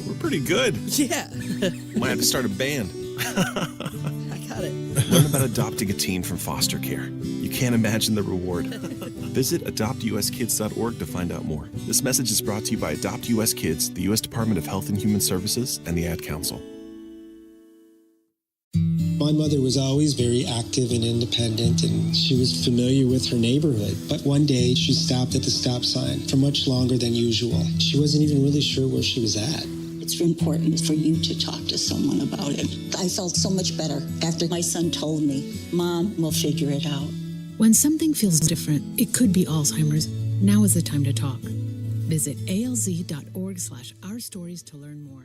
we're pretty good. Yeah. Might have to start a band. I got it. Learn about adopting a teen from foster care. You can't imagine the reward. Visit adoptuskids.org to find out more. This message is brought to you by Adopt US Kids, the U.S. Department of Health and Human Services, and the Ad Council. My mother was always very active and independent, and she was familiar with her neighborhood. But one day, she stopped at the stop sign for much longer than usual. She wasn't even really sure where she was at. It's important for you to talk to someone about it. I felt so much better after my son told me, Mom, we'll figure it out. When something feels different, it could be Alzheimer's. Now is the time to talk. Visit alz.org/ourstories to learn more.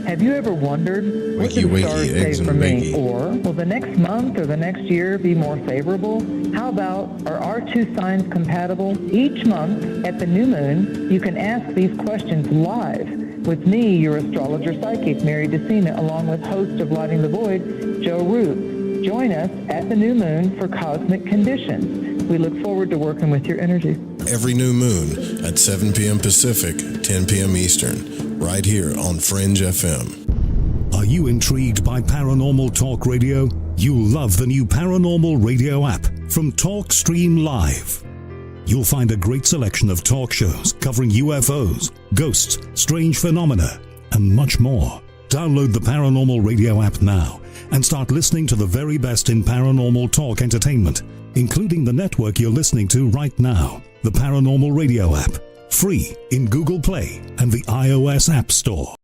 Have you ever wondered, what do the stars say for me? Or will the next month or the next year be more favorable? How about, are our two signs compatible? Each month at the new moon, you can ask these questions live with me, your astrologer psychic, Mary DeCina, along with host of Lighting the Void, Joe Root. Join us at the new moon for Cosmic Conditions. We look forward to working with your energy. Every new moon at 7 p.m. Pacific, 10 p.m. Eastern, right here on Fringe FM. Are you intrigued by paranormal talk radio? You'll love the new paranormal radio app from TalkStream Live. You'll find a great selection of talk shows covering UFOs, ghosts, strange phenomena, and much more. Download the Paranormal Radio app now and start listening to the very best in paranormal talk entertainment, including the network you're listening to right now, the Paranormal Radio app, free in Google Play and the iOS App Store.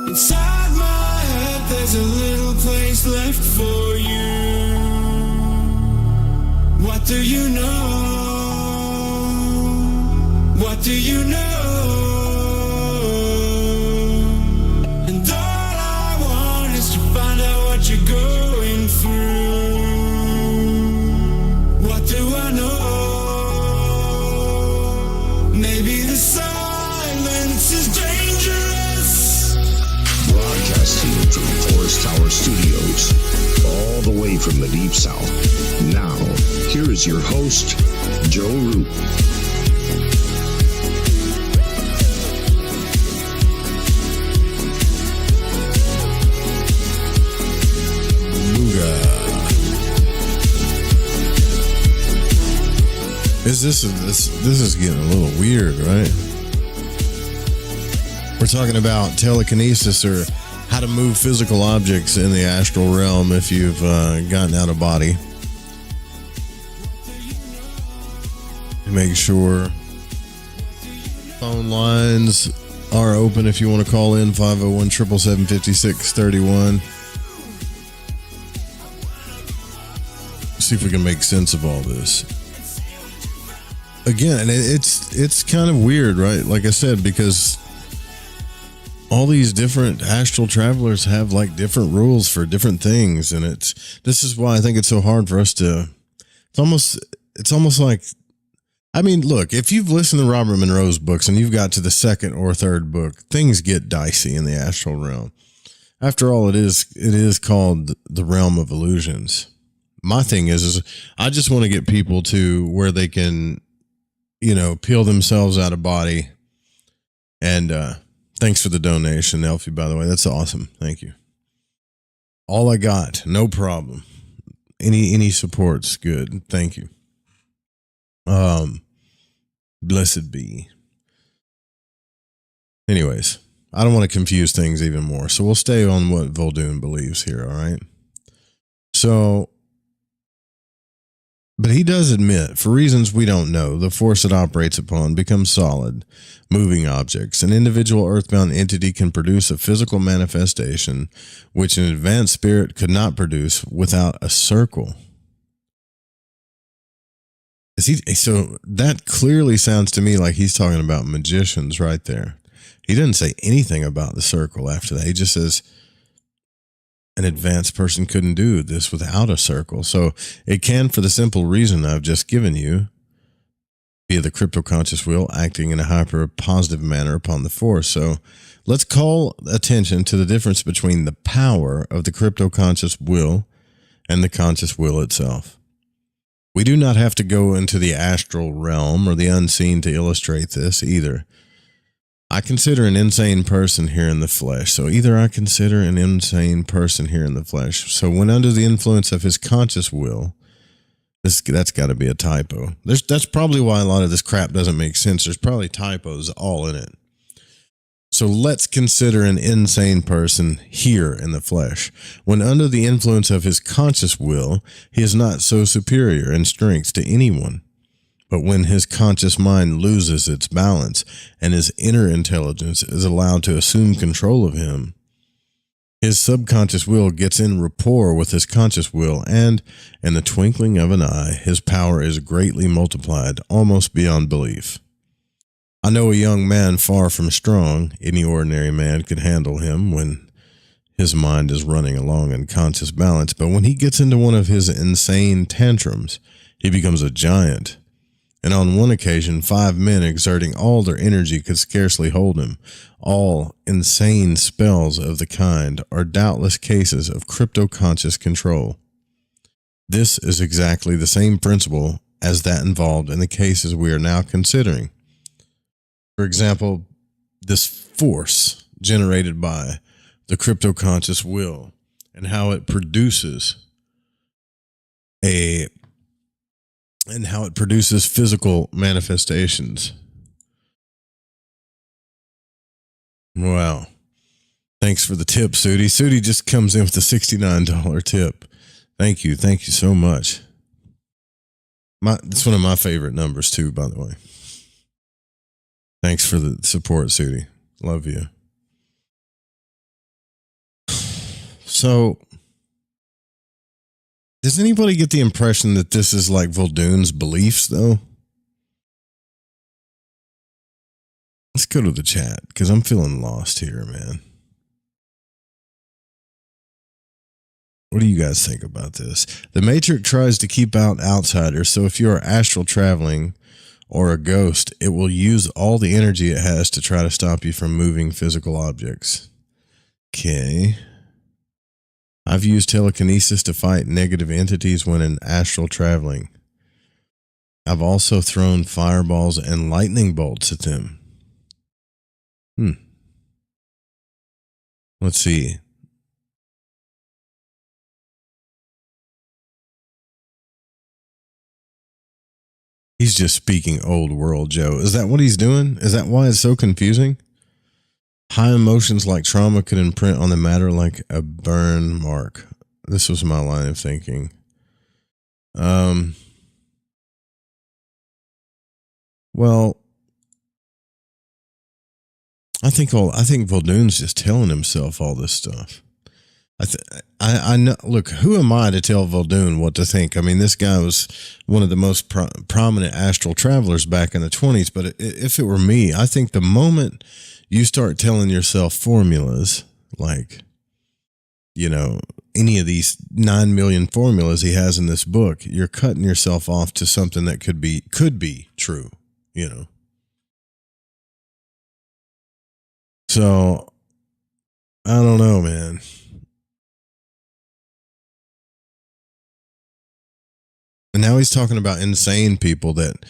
Inside my head there's a little place left for you. What do you know? What do you know? And all I want is to find out what you're going through. What do I know? Maybe the silence is dangerous. Broadcasting from Forest Tower Studios, all the way from the Deep South. Now, here is your host, Joe Root. This is getting a little weird, right? We're talking about telekinesis, or how to move physical objects in the astral realm if you've gotten out of body. Make sure phone lines are open if you want to call in, 501-777-5631. See if we can make sense of all this. Again, and it's kind of weird, right? Like I said, because all these different astral travelers have like different rules for different things, and this is why I think it's so hard for us to. It's almost like, I mean, look, if you've listened to Robert Monroe's books and you've got to the second or third book, things get dicey in the astral realm. After all, it is called the realm of illusions. My thing is I just want to get people to where they can, peel themselves out of body. And thanks for the donation, Elfie, by the way. That's awesome. Thank you. All I got, no problem. Any support's good. Thank you. Blessed be. Anyways, I don't want to confuse things even more, so we'll stay on what Vuldoon believes here, all right? So, but he does admit, for reasons we don't know, the force it operates upon becomes solid, moving objects. An individual earthbound entity can produce a physical manifestation which an advanced spirit could not produce without a circle. So that clearly sounds to me like he's talking about magicians right there. He doesn't say anything about the circle after that. He just says an advanced person couldn't do this without a circle. So it can, for the simple reason I've just given you, via the crypto conscious will acting in a hyper positive manner upon the force. So let's call attention to the difference between the power of the crypto conscious will and the conscious will itself. We do not have to go into the astral realm or the unseen to illustrate this either. I consider an insane person here in the flesh. So either I consider an insane person here in the flesh. So when under the influence of his conscious will, that's got to be a typo. That's probably why a lot of this crap doesn't make sense. There's probably typos all in it. So let's consider an insane person here in the flesh. When under the influence of his conscious will, he is not so superior in strength to anyone. But when his conscious mind loses its balance and his inner intelligence is allowed to assume control of him, his subconscious will gets in rapport with his conscious will, and in the twinkling of an eye, his power is greatly multiplied, almost beyond belief. I know a young man far from strong. Any ordinary man could handle him when his mind is running along in conscious balance, but when he gets into one of his insane tantrums, he becomes a giant. And on one occasion, 5 men exerting all their energy could scarcely hold him. All insane spells of the kind are doubtless cases of crypto-conscious control. This is exactly the same principle as that involved in the cases we are now considering. For example, this force generated by the crypto-conscious will and how it produces physical manifestations. Wow. Thanks for the tip, Sudi. Sudi just comes in with a $69 tip. Thank you. Thank you so much. It's one of my favorite numbers too, by the way. Thanks for the support, Sudi. Love you. So, does anybody get the impression that this is like Vuldoon's beliefs, though? Let's go to the chat, because I'm feeling lost here, man. What do you guys think about this? The Matrix tries to keep out outsiders, so if you are astral traveling or a ghost, it will use all the energy it has to try to stop you from moving physical objects. Okay. I've used telekinesis to fight negative entities when in astral traveling. I've also thrown fireballs and lightning bolts at them. Let's see. He's just speaking old world, Joe. Is that what he's doing? Is that why it's so confusing? High emotions like trauma could imprint on the matter like a burn mark. This was my line of thinking. Well, I think Vuldoon's just telling himself all this stuff. I know. Look, who am I to tell Vuldoon what to think? I mean, this guy was one of the most prominent astral travelers back in the 20s. But if it were me, I think the moment you start telling yourself formulas like, you know, any of these 9 million formulas he has in this book, you're cutting yourself off to something that could be true, you know. So, I don't know, man. And now he's talking about insane people that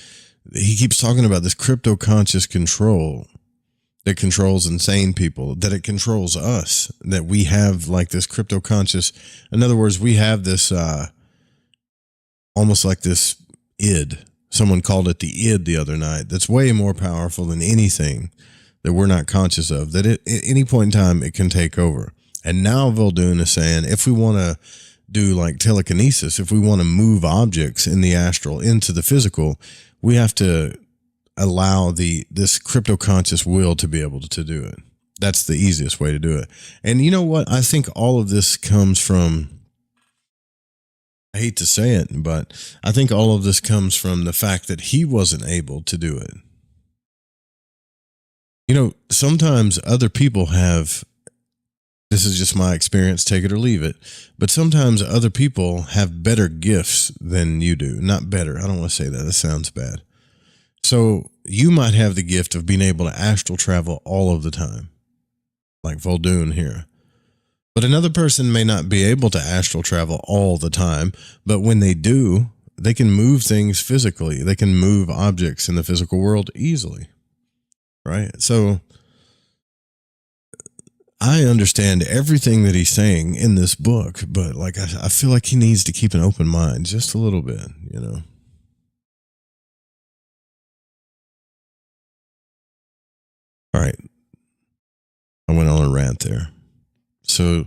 he keeps talking about this crypto conscious control that controls insane people, that it controls us, that we have like this crypto conscious. In other words, we have this, almost like this id. Someone called it the id the other night. That's way more powerful than anything that we're not conscious of, that at any point in time, it can take over. And now Vuldoon is saying, if we want to do like telekinesis, if we want to move objects in the astral into the physical, we have to allow this crypto conscious will to be able to do it. That's the easiest way to do it. And you know what? I think all of this comes from, I hate to say it, but I think all of this comes from the fact that he wasn't able to do it. You know, sometimes other people have, this is just my experience, take it or leave it, but sometimes other people have better gifts than you do. Not better. I don't want to say that. That sounds bad. So you might have the gift of being able to astral travel all of the time, like Vuldoon here. But another person may not be able to astral travel all the time, but when they do, they can move things physically. They can move objects in the physical world easily, right? So I understand everything that he's saying in this book, but like I feel like he needs to keep an open mind just a little bit, you know. All right. I went on a rant there. So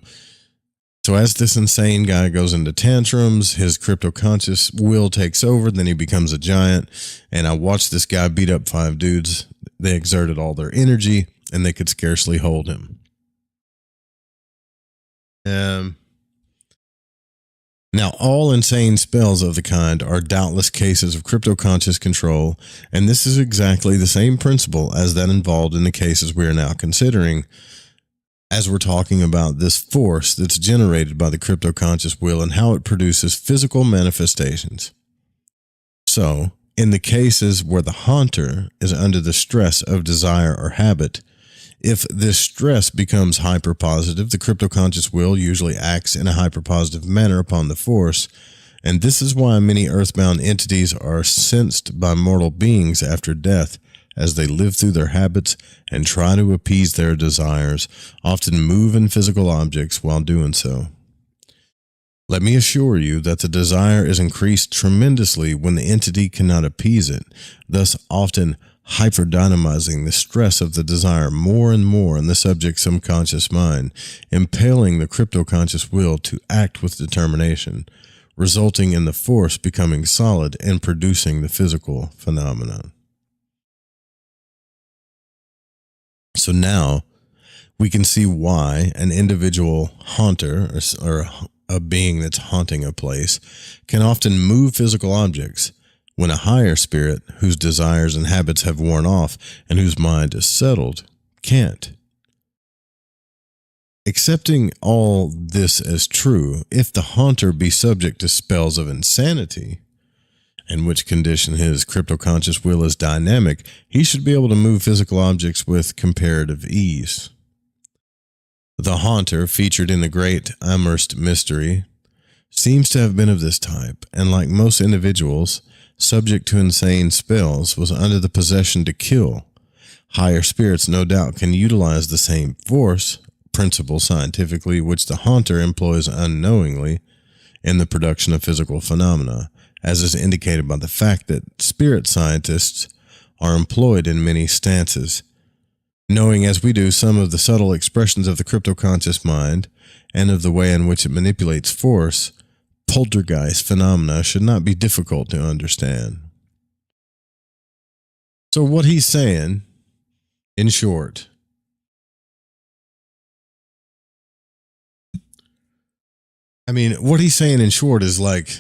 as this insane guy goes into tantrums, his crypto-conscious will takes over, then he becomes a giant, and I watched this guy beat up 5 dudes. They exerted all their energy, and they could scarcely hold him. Now, all insane spells of the kind are doubtless cases of crypto-conscious control, and this is exactly the same principle as that involved in the cases we are now considering, as we're talking about this force that's generated by the crypto-conscious will and how it produces physical manifestations. So, in the cases where the haunter is under the stress of desire or habit, if this stress becomes hyperpositive, the crypto-conscious will usually acts in a hyperpositive manner upon the force, and this is why many earthbound entities are sensed by mortal beings after death as they live through their habits and try to appease their desires, often moving physical objects while doing so. Let me assure you that the desire is increased tremendously when the entity cannot appease it, thus often hyperdynamizing the stress of the desire more and more in the subject's subconscious mind, impaling the crypto-conscious will to act with determination, resulting in the force becoming solid and producing the physical phenomenon. So now we can see why an individual haunter or a being that's haunting a place can often move physical objects when a higher spirit whose desires and habits have worn off and whose mind is settled can't. Accepting all this as true, if the haunter be subject to spells of insanity, in which condition his crypto-conscious will is dynamic, he should be able to move physical objects with comparative ease. The haunter, featured in the Great Amherst Mystery, seems to have been of this type, and like most individuals subject to insane spells, was under the possession to kill. Higher spirits no doubt can utilize the same force, principle scientifically, which the haunter employs unknowingly in the production of physical phenomena, as is indicated by the fact that spirit scientists are employed in many stances. Knowing as we do some of the subtle expressions of the crypto-conscious mind and of the way in which it manipulates force, poltergeist phenomena should not be difficult to understand. So what he's saying, in short, what he's saying in short is like,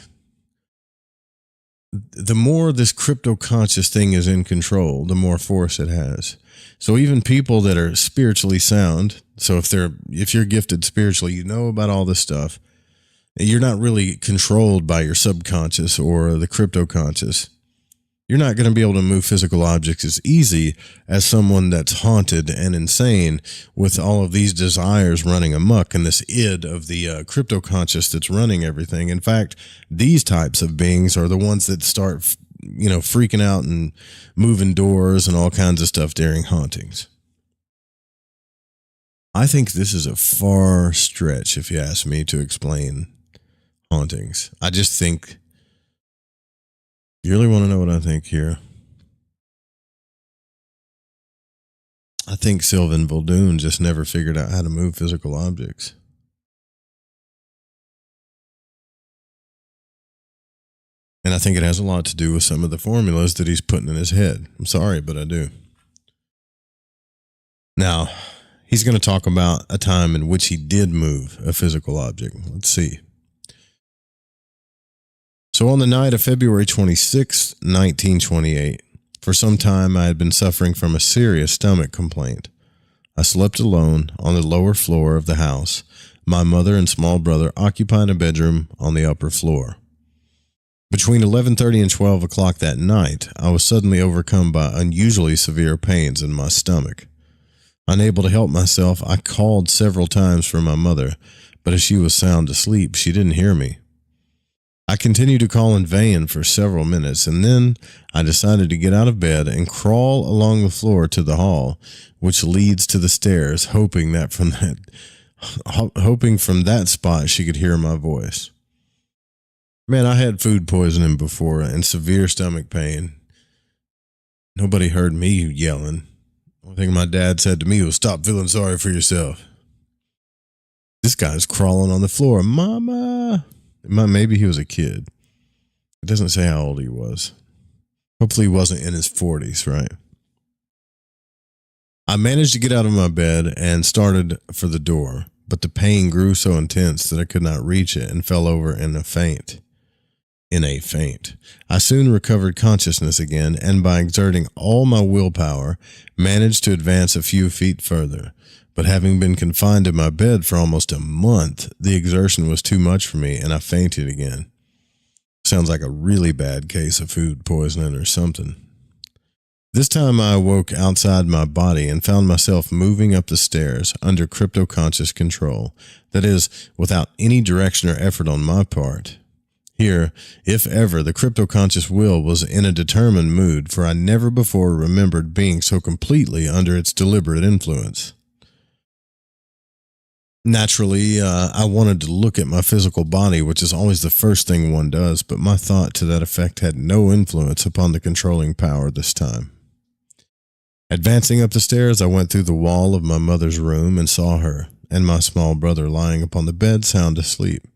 the more this crypto-conscious thing is in control, the more force it has. So even people that are spiritually sound, so if you're gifted spiritually, you know about all this stuff, you're not really controlled by your subconscious or the crypto-conscious. You're not going to be able to move physical objects as easy as someone that's haunted and insane with all of these desires running amok and this id of the crypto-conscious that's running everything. In fact, these types of beings are the ones that start, freaking out and moving doors and all kinds of stuff during hauntings. I think this is a far stretch, if you ask me, to explain hauntings. I just think, you really want to know what I think here? I think Sylvan Vuldoon just never figured out how to move physical objects. And I think it has a lot to do with some of the formulas that he's putting in his head. I'm sorry, but I do. Now, he's going to talk about a time in which he did move a physical object. Let's see. So on the night of February 26, 1928, for some time I had been suffering from a serious stomach complaint. I slept alone on the lower floor of the house. My mother and small brother occupied a bedroom on the upper floor. Between 11:30 and 12 o'clock that night, I was suddenly overcome by unusually severe pains in my stomach. Unable to help myself, I called several times for my mother, but as she was sound asleep, she didn't hear me. I continued to call in vain for several minutes, and then I decided to get out of bed and crawl along the floor to the hall, which leads to the stairs, hoping from that spot she could hear my voice. Man, I had food poisoning before and severe stomach pain. Nobody heard me yelling. The only thing my dad said to me was, "Stop feeling sorry for yourself." This guy's crawling on the floor. Mama! Maybe he was a kid. It doesn't say how old he was. Hopefully he wasn't in his 40s, right? I managed to get out of my bed and started for the door, but the pain grew so intense that I could not reach it and fell over in a faint. I soon recovered consciousness again, and by exerting all my willpower, managed to advance a few feet further. But having been confined in my bed for almost a month, the exertion was too much for me, and I fainted again. Sounds like a really bad case of food poisoning or something. This time I awoke outside my body and found myself moving up the stairs under crypto-conscious control. That is, without any direction or effort on my part. Here, if ever, the crypto-conscious will was in a determined mood, for I never before remembered being so completely under its deliberate influence. Naturally, I wanted to look at my physical body, which is always the first thing one does, but my thought to that effect had no influence upon the controlling power this time. Advancing up the stairs, I went through the wall of my mother's room and saw her and my small brother lying upon the bed sound asleep.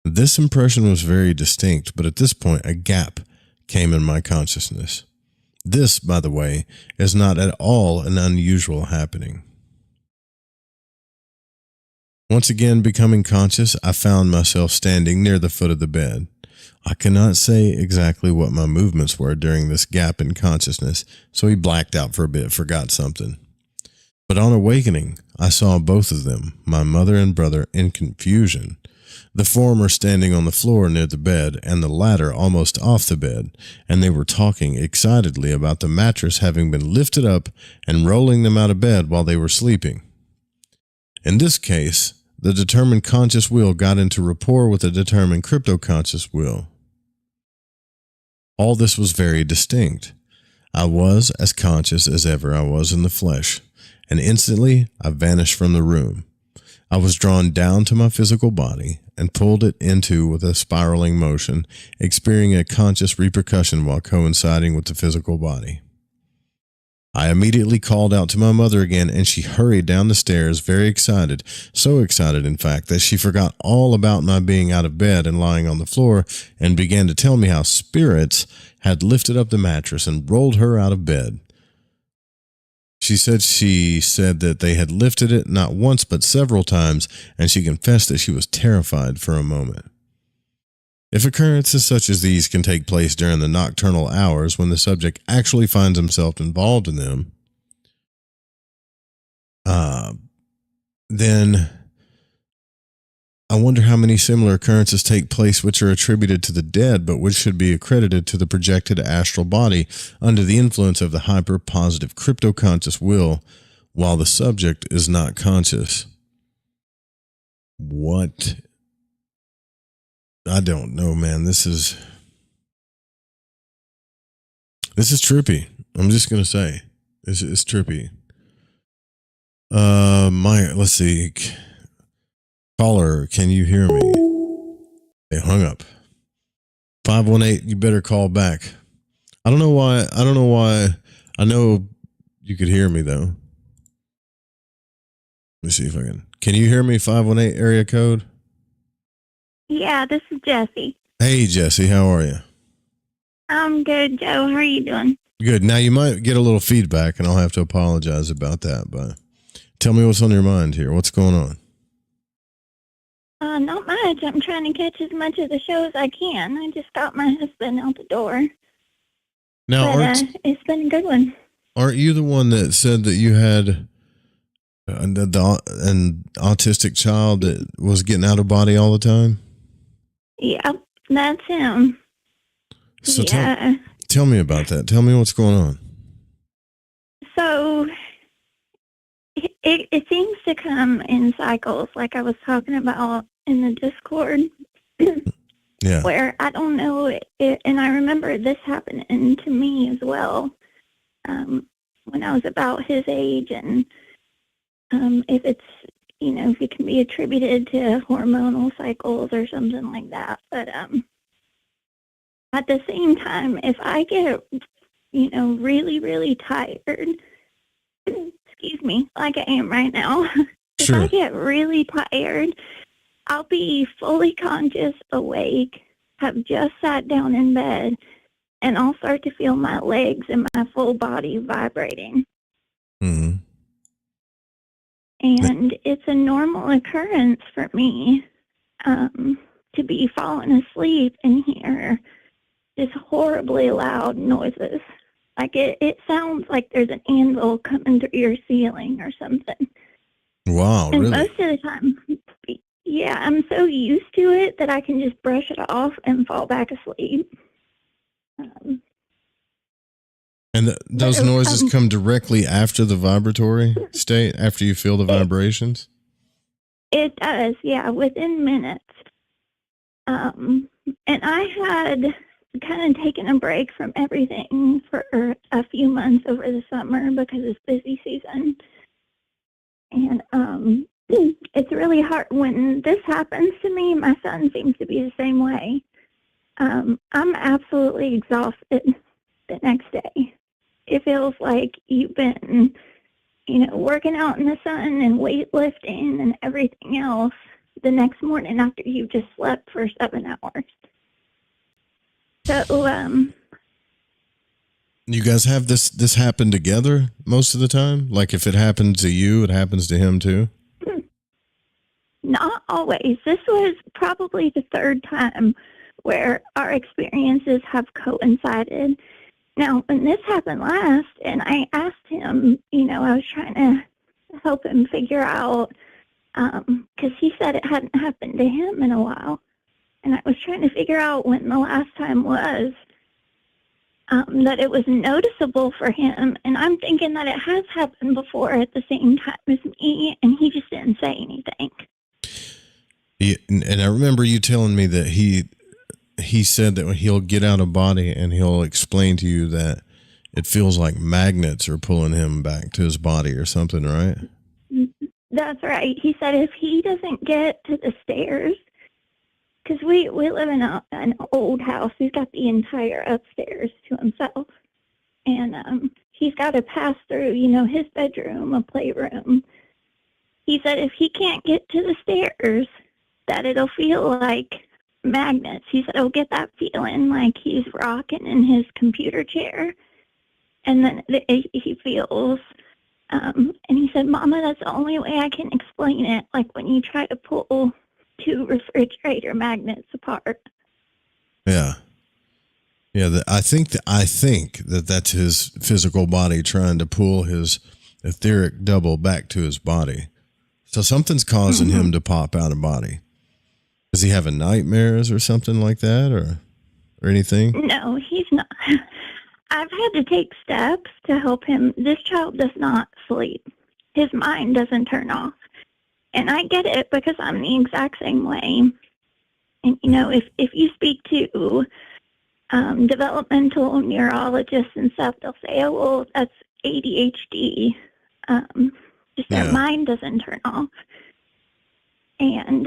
This impression was very distinct, but at this point a gap came in my consciousness. This, by the way, is not at all an unusual happening. Once again becoming conscious, I found myself standing near the foot of the bed. I cannot say exactly what my movements were during this gap in consciousness, so he blacked out for a bit, forgot something. But on awakening, I saw both of them, my mother and brother, in confusion. The former standing on the floor near the bed, and the latter almost off the bed, and they were talking excitedly about the mattress having been lifted up and rolling them out of bed while they were sleeping. In this case, the determined conscious will got into rapport with the determined crypto-conscious will. All this was very distinct. I was as conscious as ever I was in the flesh, and instantly I vanished from the room. I was drawn down to my physical body and pulled it into with a spiraling motion, experiencing a conscious repercussion while coinciding with the physical body. I immediately called out to my mother again, and she hurried down the stairs, very excited, so excited, in fact, that she forgot all about my being out of bed and lying on the floor, and began to tell me how spirits had lifted up the mattress and rolled her out of bed. She said that they had lifted it not once but several times, and she confessed that she was terrified for a moment. If occurrences such as these can take place during the nocturnal hours when the subject actually finds himself involved in them, then I wonder how many similar occurrences take place which are attributed to the dead, but which should be accredited to the projected astral body under the influence of the hyper-positive crypto-conscious will, while the subject is not conscious. What? I don't know, man. This is trippy. I'm just going to say. It's trippy. Let's see. Caller, can you hear me? They hung up. 518, you better call back. I don't know why. I know you could hear me, though. Let me see if I can. Can you hear me, 518 area code? Yeah, this is Jessie. Hey, Jessie, how are you? I'm good, Joe. How are you doing? Good. Now, you might get a little feedback, and I'll have to apologize about that, but tell me what's on your mind here. What's going on? Not much. I'm trying to catch as much of the show as I can. I just got my husband out the door. Now, it's been a good one. Aren't you the one that said that you had an autistic child that was getting out of body all the time? Yep, that's him. So tell me about that. Tell me what's going on. So it seems to come in cycles, like I was talking about in the Discord. Yeah. Where I don't know it, and I remember this happening to me as well when I was about his age, and if it's, if it can be attributed to hormonal cycles or something like that. But at the same time, if I get, really, really tired, excuse me, like I am right now, if I get really tired, I'll be fully conscious, awake, have just sat down in bed, and I'll start to feel my legs and my full body vibrating. Mm-hmm. And it's a normal occurrence for me to be falling asleep and hear just horribly loud noises. Like it sounds like there's an anvil coming through your ceiling or something. Wow, and really? Most of the time, yeah, I'm so used to it that I can just brush it off and fall back asleep. And those noises come directly after the vibratory state, after you feel the vibrations? It does, yeah, within minutes. And I had kind of taken a break from everything for a few months over the summer because it's busy season. And it's really hard when this happens to me. My son seems to be the same way. I'm absolutely exhausted the next day. It feels like you've been, working out in the sun and weightlifting and everything else the next morning after you've just slept for 7 hours. So, you guys have this happen together most of the time? Like if it happens to you, it happens to him too? Not always. This was probably the third time where our experiences have coincided. Now, when this happened last, and I asked him, I was trying to help him figure out, because he said it hadn't happened to him in a while. And I was trying to figure out when the last time was that it was noticeable for him. And I'm thinking that it has happened before at the same time as me, and he just didn't say anything. Yeah, and I remember you telling me that he said that he'll get out of body and he'll explain to you that it feels like magnets are pulling him back to his body or something, right? That's right. He said if he doesn't get to the stairs, because we live in an old house. He's got the entire upstairs to himself. And he's got to pass through, his bedroom, a playroom. He said if he can't get to the stairs, that it'll feel like magnets. He said he'll get that feeling like he's rocking in his computer chair. And then he feels, and he said, Mama, that's the only way I can explain it. Like when you try to pull 2 refrigerator magnets apart. Yeah. Yeah, I think that that's his physical body trying to pull his etheric double back to his body. So something's causing him to pop out of body. Is he having nightmares or something like that, or anything? No, he's not. I've had to take steps to help him. This child does not sleep. His mind doesn't turn off. And I get it because I'm the exact same way. And, if you speak to developmental neurologists and stuff, they'll say, oh, well, that's ADHD. Just their mind doesn't turn off. And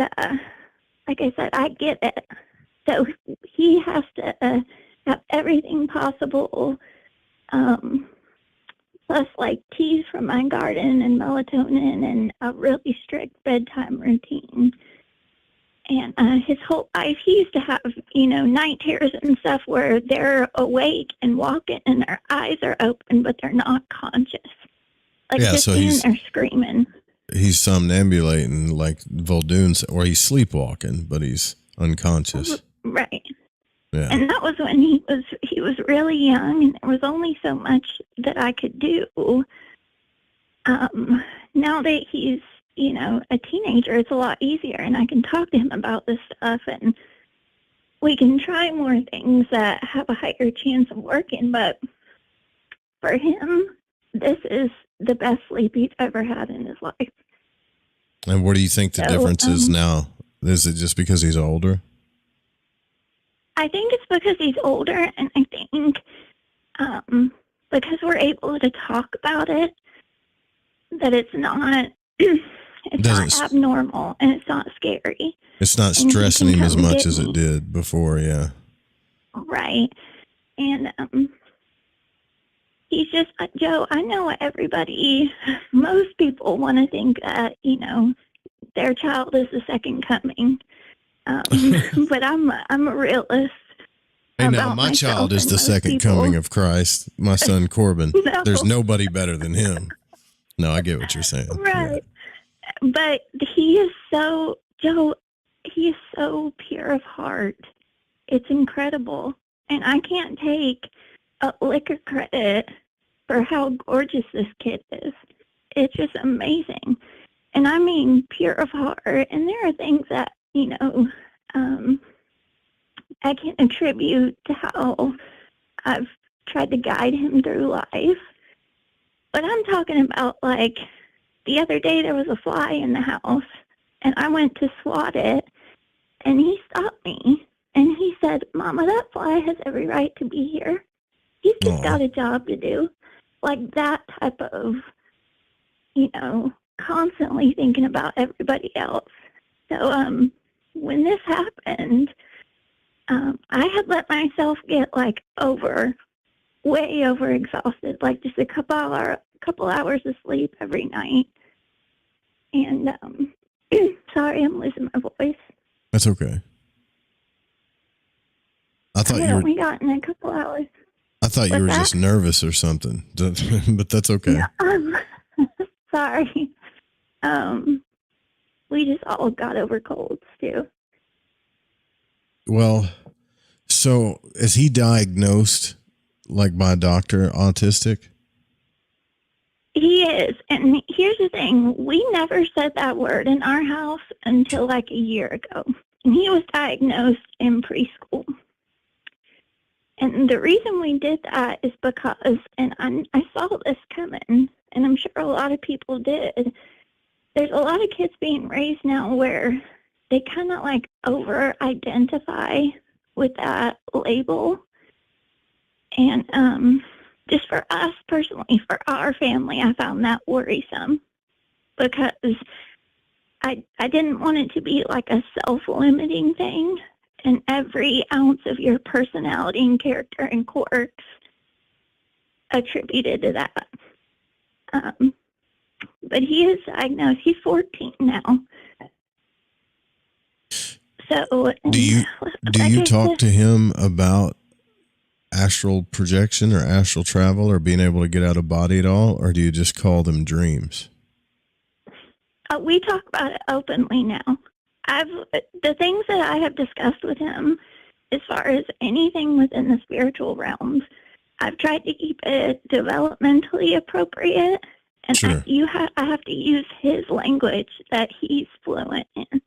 like I said, I get it. So he has to have everything possible, plus like teas from my garden and melatonin and a really strict bedtime routine. And his whole life, he used to have, night terrors and stuff where they're awake and walking and their eyes are open, but they're not conscious. Like just being there screaming. He's somnambulating like Vuldoon, or he's sleepwalking, but he's unconscious. Right. Yeah. And that was when he was really young, and there was only so much that I could do. Now that he's, a teenager, it's a lot easier, and I can talk to him about this stuff. And we can try more things that have a higher chance of working, but for him, this is the best sleep he's ever had in his life. And what do you think the difference is now? Is it just because he's older? I think it's because he's older, and I think because we're able to talk about it, that it's not not abnormal and it's not scary. It's not stressing him as much as it did before, yeah. Right. And he's just, Joe, I know most people want to think that, their child is the second coming. But I'm a realist. Hey, now my child is the second coming of Christ. My son Corbin. No. There's nobody better than him. No, I get what you're saying. Right. Yeah. But he is so, Joe, he is so pure of heart. It's incredible. And I can't take a lick of credit for how gorgeous this kid is. It's just amazing. And I mean pure of heart. And there are things that, I can attribute to how I've tried to guide him through life. But I'm talking about, like, the other day there was a fly in the house, and I went to swat it, and he stopped me, and he said, Mama, that fly has every right to be here. He's just got a job to do. Like that type of, constantly thinking about everybody else. So when this happened, I had let myself get way over exhausted, like just a couple hours of sleep every night. And sorry, I'm losing my voice. That's okay. I thought you only gotten a couple hours. I thought you were just nervous or something, but that's okay. Sorry. We just all got over colds too. Well, so is he diagnosed, like by a doctor, autistic? He is. And here's the thing. We never said that word in our house until like a year ago. And he was diagnosed in preschool. And the reason we did that is because, and I saw this coming, and I'm sure a lot of people did, there's a lot of kids being raised now where they kind of like over-identify with that label. And just for us personally, for our family, I found that worrisome because I didn't want it to be like a self-limiting thing and every ounce of your personality and character and quirks attributed to that. But he is diagnosed. He's 14 now. So do you talk to him about astral projection or astral travel or being able to get out of body at all, or do you just call them dreams? We talk about it openly now. The things that I have discussed with him as far as anything within the spiritual realms, I've tried to keep it developmentally appropriate, and sure. I have to use his language that he's fluent in.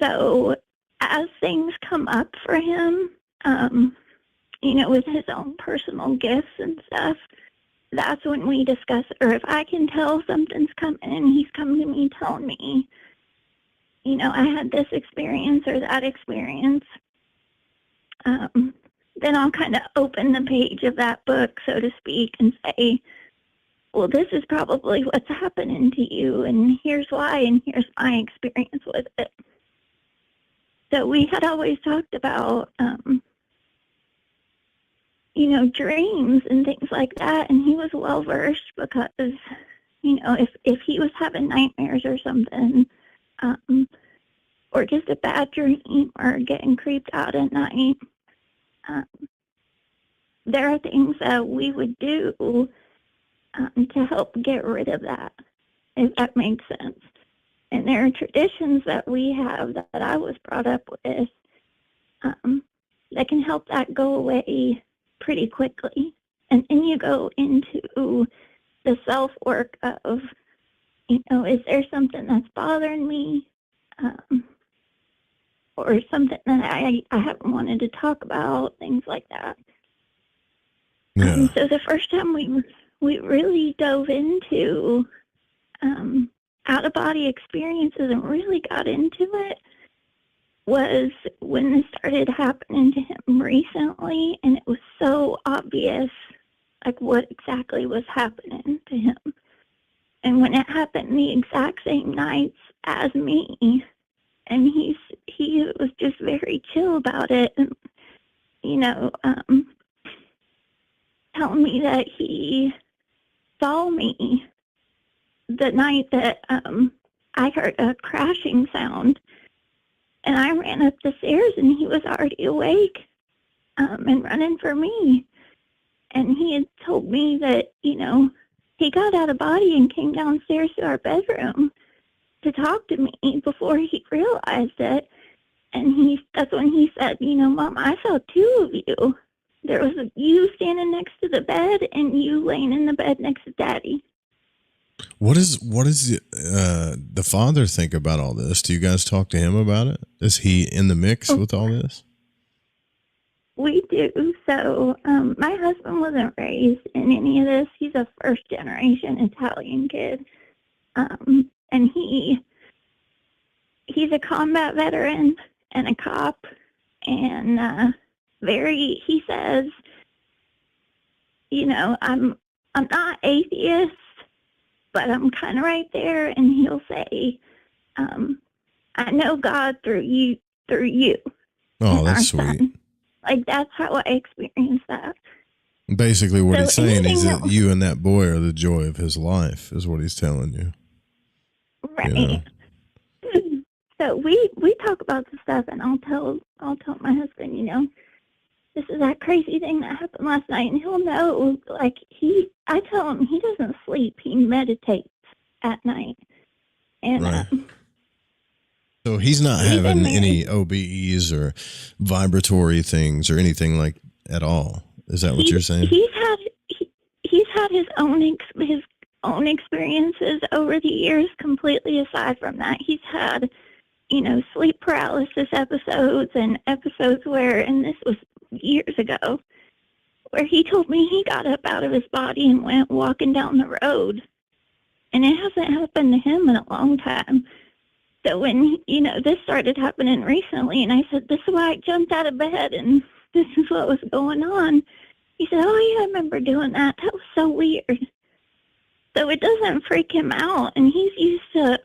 So as things come up for him, with his own personal gifts and stuff, that's when we discuss it. Or if I can tell something's coming and he's coming to me telling me, I had this experience or that experience, then I'll kind of open the page of that book, so to speak, and say, well, this is probably what's happening to you, and here's why, and here's my experience with it. So we had always talked about, dreams and things like that, and he was well-versed because, if he was having nightmares or something, or just a bad dream or getting creeped out at night, there are things that we would do to help get rid of that, if that makes sense. And there are traditions that we have that I was brought up with that can help that go away pretty quickly. And then you go into the self-work of, is there something that's bothering me? or something that I haven't wanted to talk about, things like that. Yeah. So the first time we really dove into out-of-body experiences and really got into it was when this started happening to him recently, and it was so obvious, like, what exactly was happening to him. And when it happened the exact same nights as me, and he was just very chill about it, and, you know, telling me that he saw me the night that I heard a crashing sound, and I ran up the stairs, and he was already awake and running for me. And he had told me that, you know, he got out of body and came downstairs to our bedroom to talk to me before he realized it. And that's when he said, you know, Mom, I saw two of you. There was you standing next to the bed and you laying in the bed next to Daddy. What does the father think about all this? Do you guys talk to him about it? Is he in the mix with all this? We do. So my husband wasn't raised in any of this. He's a first-generation Italian kid. And he's a combat veteran and a cop. And he says, you know, I'm not atheist, but I'm kind of right there. And he'll say, I know God through you. Oh, that's sweet. Son. Like, that's how I experienced that. Basically, what he's saying is that you and that boy are the joy of his life, is what he's telling you. Right. You know? So we talk about the stuff, and I'll tell my husband, you know, this is that crazy thing that happened last night, and he'll know. Like, I tell him he doesn't sleep; he meditates at night, and. Right. So he's not having any OBEs or vibratory things or anything like at all. Is that what you're saying? He's had his own experiences over the years. Completely aside from that, he's had, you know, sleep paralysis episodes and episodes where, and this was years ago, where he told me he got up out of his body and went walking down the road, and it hasn't happened to him in a long time. So when, you know, this started happening recently, and I said, this is why I jumped out of bed, and this is what was going on. He said, oh, yeah, I remember doing that. That was so weird. So it doesn't freak him out, and he's used to,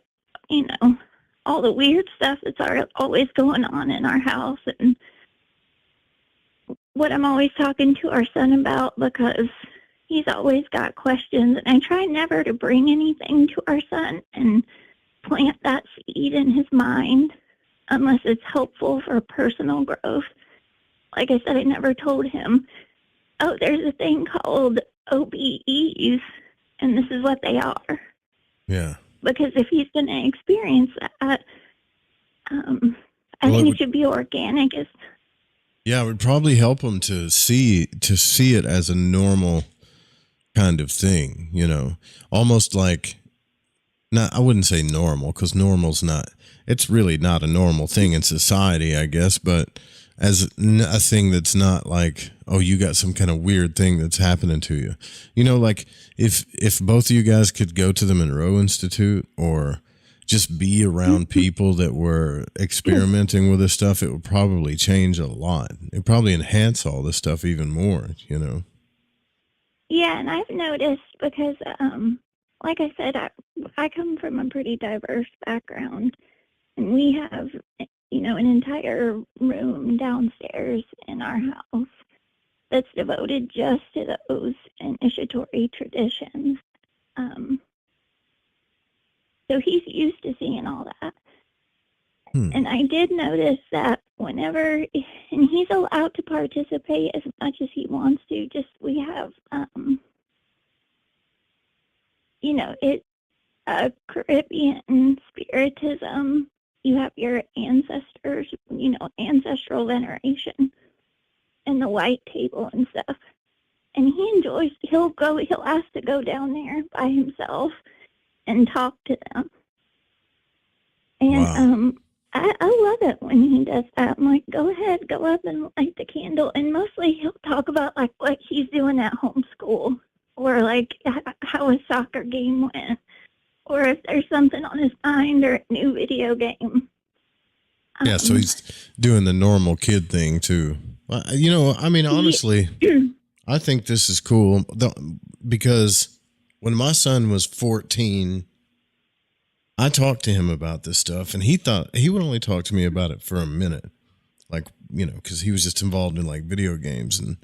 you know, all the weird stuff that's always going on in our house, and what I'm always talking to our son about, because he's always got questions, and I try never to bring anything to our son and plant that seed in his mind unless it's helpful for personal growth. Like I said, I never told him, oh, there's a thing called OBEs, and this is what they are. Yeah. Because if he's going to experience that, I think it should be organic. Yeah, it would probably help him to see it as a normal kind of thing, you know, almost like, I wouldn't say normal, because normal's not, it's really not a normal thing in society, I guess, but as a thing that's not like, oh, you got some kind of weird thing that's happening to you. You know, like if both of you guys could go to the Monroe Institute or just be around people that were experimenting with this stuff, it would probably change a lot. It'd probably enhance all this stuff even more, you know? Yeah, and I've noticed because, like I said, I come from a pretty diverse background, and we have, you know, an entire room downstairs in our house that's devoted just to those initiatory traditions. So he's used to seeing all that. And I did notice that whenever, and he's allowed to participate as much as he wants to, just we have, you know, it's Caribbean spiritism. You have your ancestors, you know, ancestral veneration and the white table and stuff. And he enjoys, he'll ask to go down there by himself and talk to them. And I love it when he does that. I'm like, go ahead, go up and light the candle. And mostly he'll talk about like what he's doing at homeschool, or like how his soccer game went, or if there's something on his mind or a new video game. Yeah, so he's doing the normal kid thing too. You know, I mean, honestly, I think this is cool because when my son was 14, I talked to him about this stuff, and he thought he would only talk to me about it for a minute. Like, you know, because he was just involved in like video games, and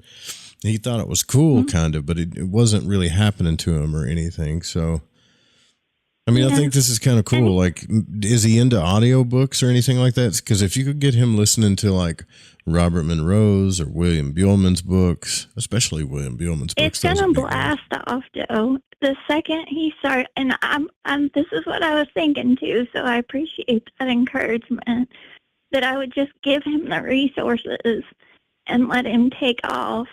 he thought it was cool kind of, but it wasn't really happening to him or anything. So, I mean, I think this is kind of cool. Like, is he into audiobooks or anything like that? Because if you could get him listening to like Robert Monroe's or William Buellman's books, especially William Buellman's books. It's going to blast off, Joe. The second he starts, and I'm this is what I was thinking too, so I appreciate that encouragement, that I would just give him the resources and let him take off.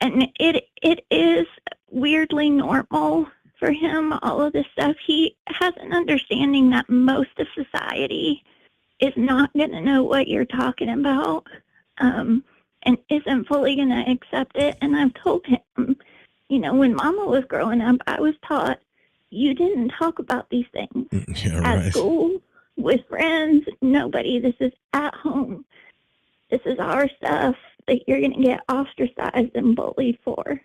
And it is weirdly normal for him, all of this stuff. He has an understanding that most of society is not going to know what you're talking about, and isn't fully going to accept it. And I've told him, you know, when Mama was growing up, I was taught you didn't talk about these things at school, with friends, nobody. This is at home. This is our stuff that you're going to get ostracized and bullied for.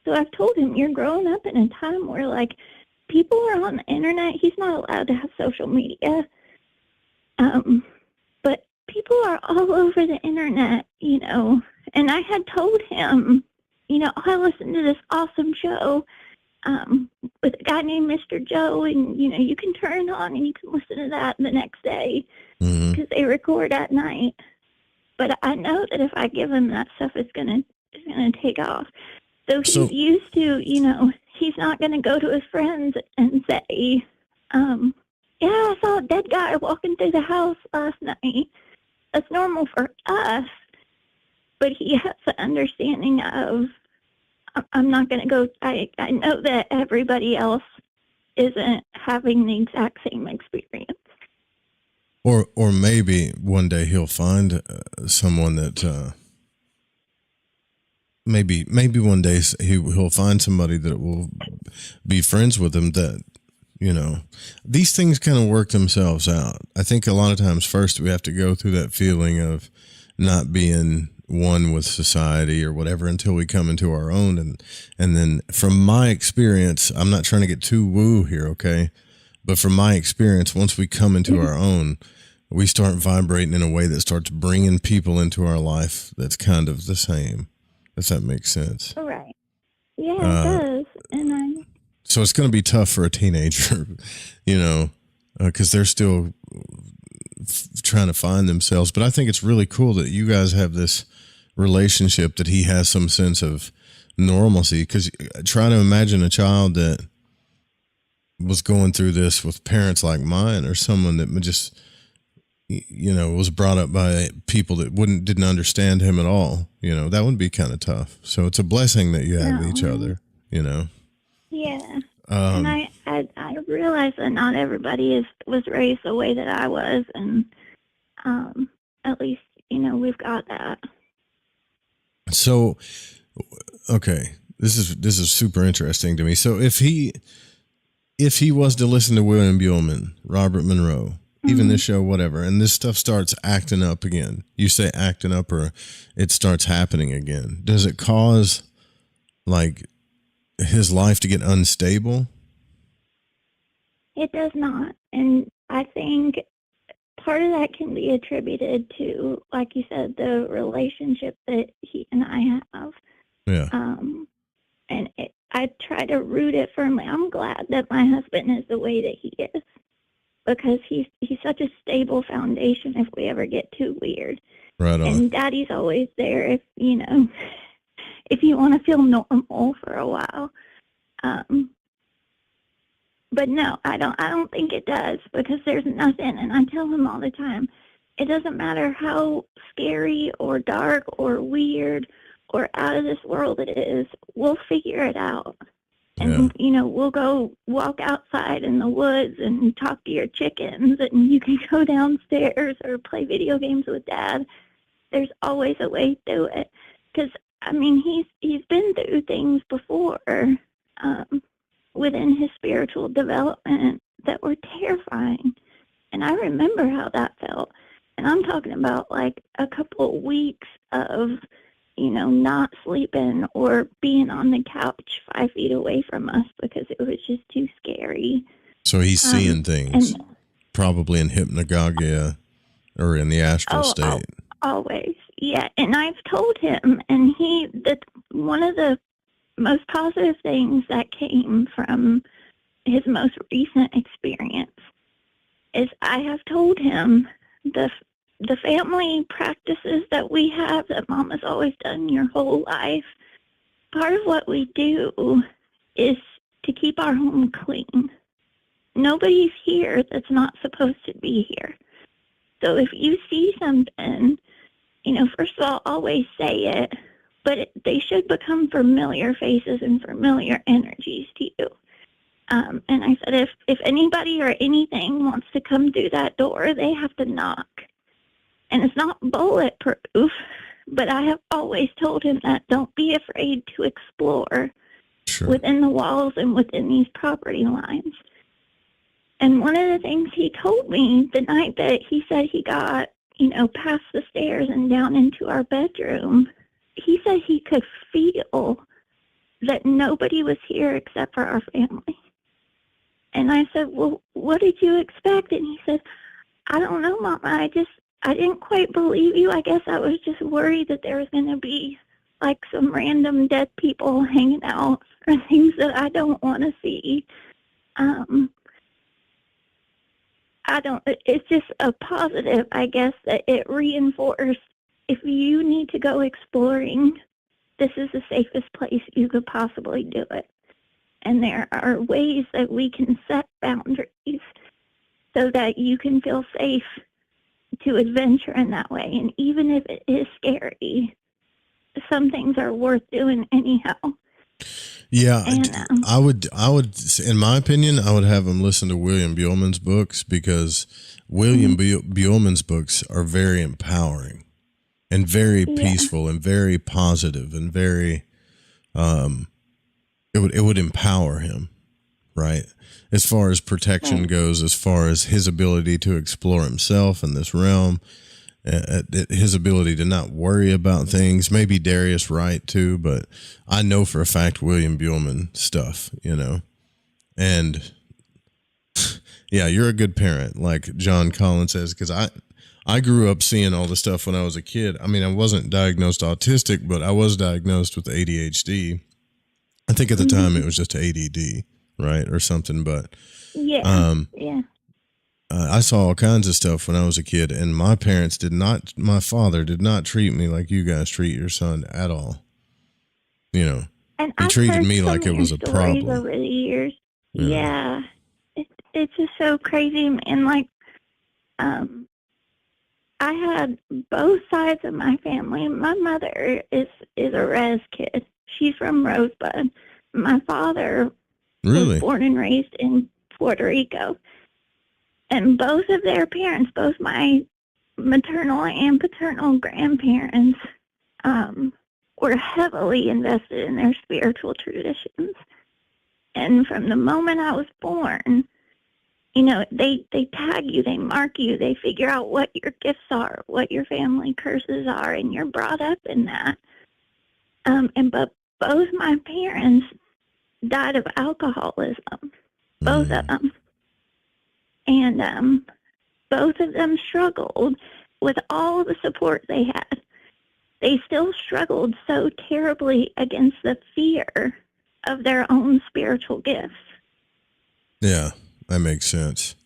So I've told him, you're growing up in a time where, like, people are on the internet. He's not allowed to have social media. But people are all over the internet, you know. And I had told him, you know, I listened to this awesome show with a guy named Mr. Joe, and, you know, you can turn it on and you can listen to that the next day because they record at night. But I know that if I give him that stuff, it's gonna take off. So he's used to, you know, he's not going to go to his friends and say, yeah, I saw a dead guy walking through the house last night. That's normal for us. But he has the understanding of, I'm not going to go, I know that everybody else isn't having the exact same experience. Or maybe one day he'll find someone that... Maybe one day he'll find somebody that will be friends with him that, you know, these things kind of work themselves out. I think a lot of times first we have to go through that feeling of not being one with society or whatever until we come into our own. And then from my experience, I'm not trying to get too woo here, okay? But from my experience, once we come into our own, we start vibrating in a way that starts bringing people into our life that's kind of the same. If that makes sense. Right. Yeah, it does. And so it's going to be tough for a teenager, you know, because they're still trying to find themselves. But I think it's really cool that you guys have this relationship, that he has some sense of normalcy. Because try to imagine a child that was going through this with parents like mine, or someone that just, you know, was brought up by people that didn't understand him at all. You know, that would be kind of tough. So it's a blessing that you have each other, you know? Yeah. And I realize that not everybody was raised the way that I was. And at least, you know, we've got that. So, okay. This is super interesting to me. So if he was to listen to William Buellman, Robert Monroe, even this show, whatever, and this stuff starts acting up again. You say acting up, or it starts happening again. Does it cause, like, his life to get unstable? It does not. And I think part of that can be attributed to, like you said, the relationship that he and I have. Yeah. And I try to root it firmly. I'm glad that my husband is the way that he is, because he's such a stable foundation if we ever get too weird. Right on. And Daddy's always there if, you know, if you want to feel normal for a while. But no, I don't think it does, because there's nothing, and I tell him all the time, it doesn't matter how scary or dark or weird or out of this world it is, we'll figure it out. And, you know, we'll go walk outside in the woods and talk to your chickens, and you can go downstairs or play video games with Dad. There's always a way to do it. Because, I mean, he's been through things before within his spiritual development that were terrifying. And I remember how that felt. And I'm talking about like a couple of weeks of, you know, not sleeping or being on the couch 5 feet away from us because it was just too scary. So he's seeing things, probably in hypnagogia or in the astral state. Always, yeah. And I've told him, and that one of the most positive things that came from his most recent experience is I have told him the family practices that we have that Mom has always done your whole life, part of what we do is to keep our home clean. Nobody's here that's not supposed to be here. So if you see something, you know, first of all, always say it, but they should become familiar faces and familiar energies to you. And I said, if anybody or anything wants to come through that door, they have to knock. And it's not bulletproof, but I have always told him that don't be afraid to explore within the walls and within these property lines. And one of the things he told me the night that he said he got, you know, past the stairs and down into our bedroom, he said he could feel that nobody was here except for our family. And I said, well, what did you expect? And he said, I don't know, Mama. I didn't quite believe you. I guess I was just worried that there was going to be like some random dead people hanging out or things that I don't want to see. It's just a positive, I guess, that it reinforced if you need to go exploring, this is the safest place you could possibly do it. And there are ways that we can set boundaries so that you can feel safe to adventure in that way. And even if it is scary, some things are worth doing anyhow. Yeah, and, I would, in my opinion, I would have him listen to William Buellman's books, because William Buellman's books are very empowering and very peaceful and very positive and very, it would empower him, right? As far as protection goes, as far as his ability to explore himself in this realm, his ability to not worry about things. Maybe Darius Wright too, but I know for a fact William Buellman stuff, you know. And yeah, you're a good parent, like John Collins says, because I grew up seeing all the stuff when I was a kid. I mean, I wasn't diagnosed autistic, but I was diagnosed with ADHD. I think at the time it was just ADD, right, or something. But I saw all kinds of stuff when I was a kid, and my father did not treat me like you guys treat your son at all. You know, and he treated me like it was a problem. Over the years, it's just so crazy. And like, I had both sides of my family. My mother is a res kid. She's from Rosebud. My father was born and raised in Puerto Rico. And both of their parents, both my maternal and paternal grandparents, were heavily invested in their spiritual traditions. And from the moment I was born, you know, they tag you, they mark you, they figure out what your gifts are, what your family curses are, and you're brought up in that. But both my parents died of alcoholism, both of them. And both of them struggled with all the support they had. They still struggled so terribly against the fear of their own spiritual gifts. Yeah, that makes sense.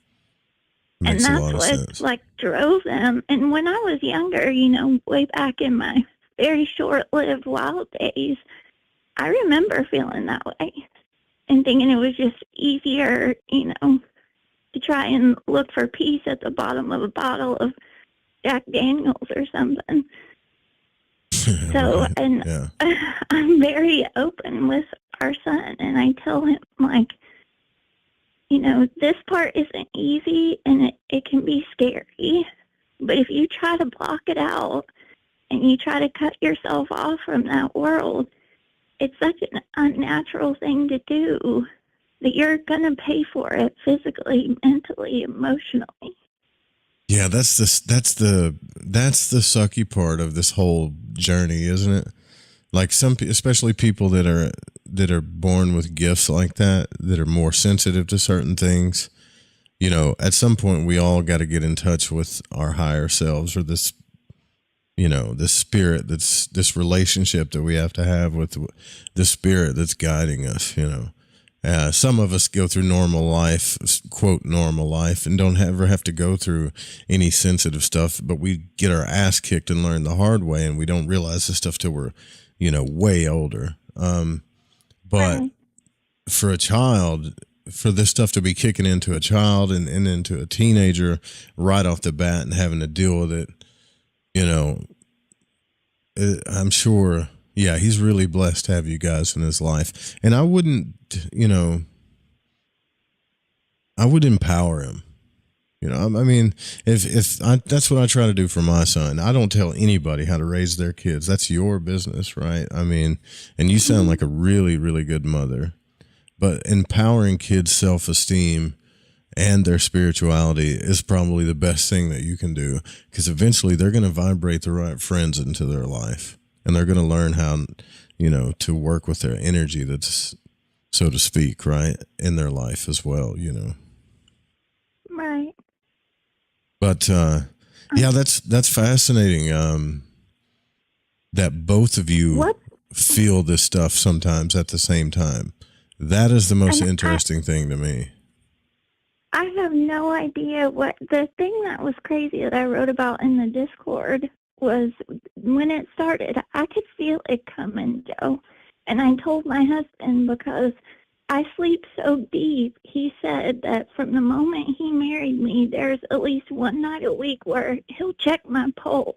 And that's what like drove them. And when I was younger, you know, way back in my very short-lived wild days, I remember feeling that way and thinking it was just easier, you know, to try and look for peace at the bottom of a bottle of Jack Daniels or something. So, I'm very open with our son, and I tell him, like, this part isn't easy and it can be scary, but if you try to block it out and you try to cut yourself off from that world, it's such an unnatural thing to do that you're going to pay for it physically, mentally, emotionally. Yeah, that's the sucky part of this whole journey, isn't it? Like especially people that are born with gifts like that are more sensitive to certain things. At some point we all got to get in touch with our higher selves, or this, this spirit, this relationship that we have to have with the spirit that's guiding us. Some of us go through normal life, quote normal life, and don't ever have to go through any sensitive stuff, but we get our ass kicked and learn the hard way, and we don't realize this stuff till we're, way older. But for a child, for this stuff to be kicking into a child and into a teenager right off the bat and having to deal with it, I'm sure, yeah, he's really blessed to have you guys in his life. And I would empower him. That's what I try to do for my son. I don't tell anybody how to raise their kids. That's your business, right? And you sound like a really, really good mother. But empowering kids' self-esteem and their spirituality is probably the best thing that you can do, because eventually they're going to vibrate the right friends into their life, and they're going to learn how, to work with their energy that's, so to speak, right, in their life as well, Right. But, yeah, that's fascinating, that both of you feel this stuff sometimes at the same time. That is the most interesting thing to me. I have no idea what the thing that was crazy that I wrote about in the Discord was when it started. I could feel it coming, Joe. And I told my husband, because I sleep so deep, he said that from the moment he married me, there's at least one night a week where he'll check my pulse.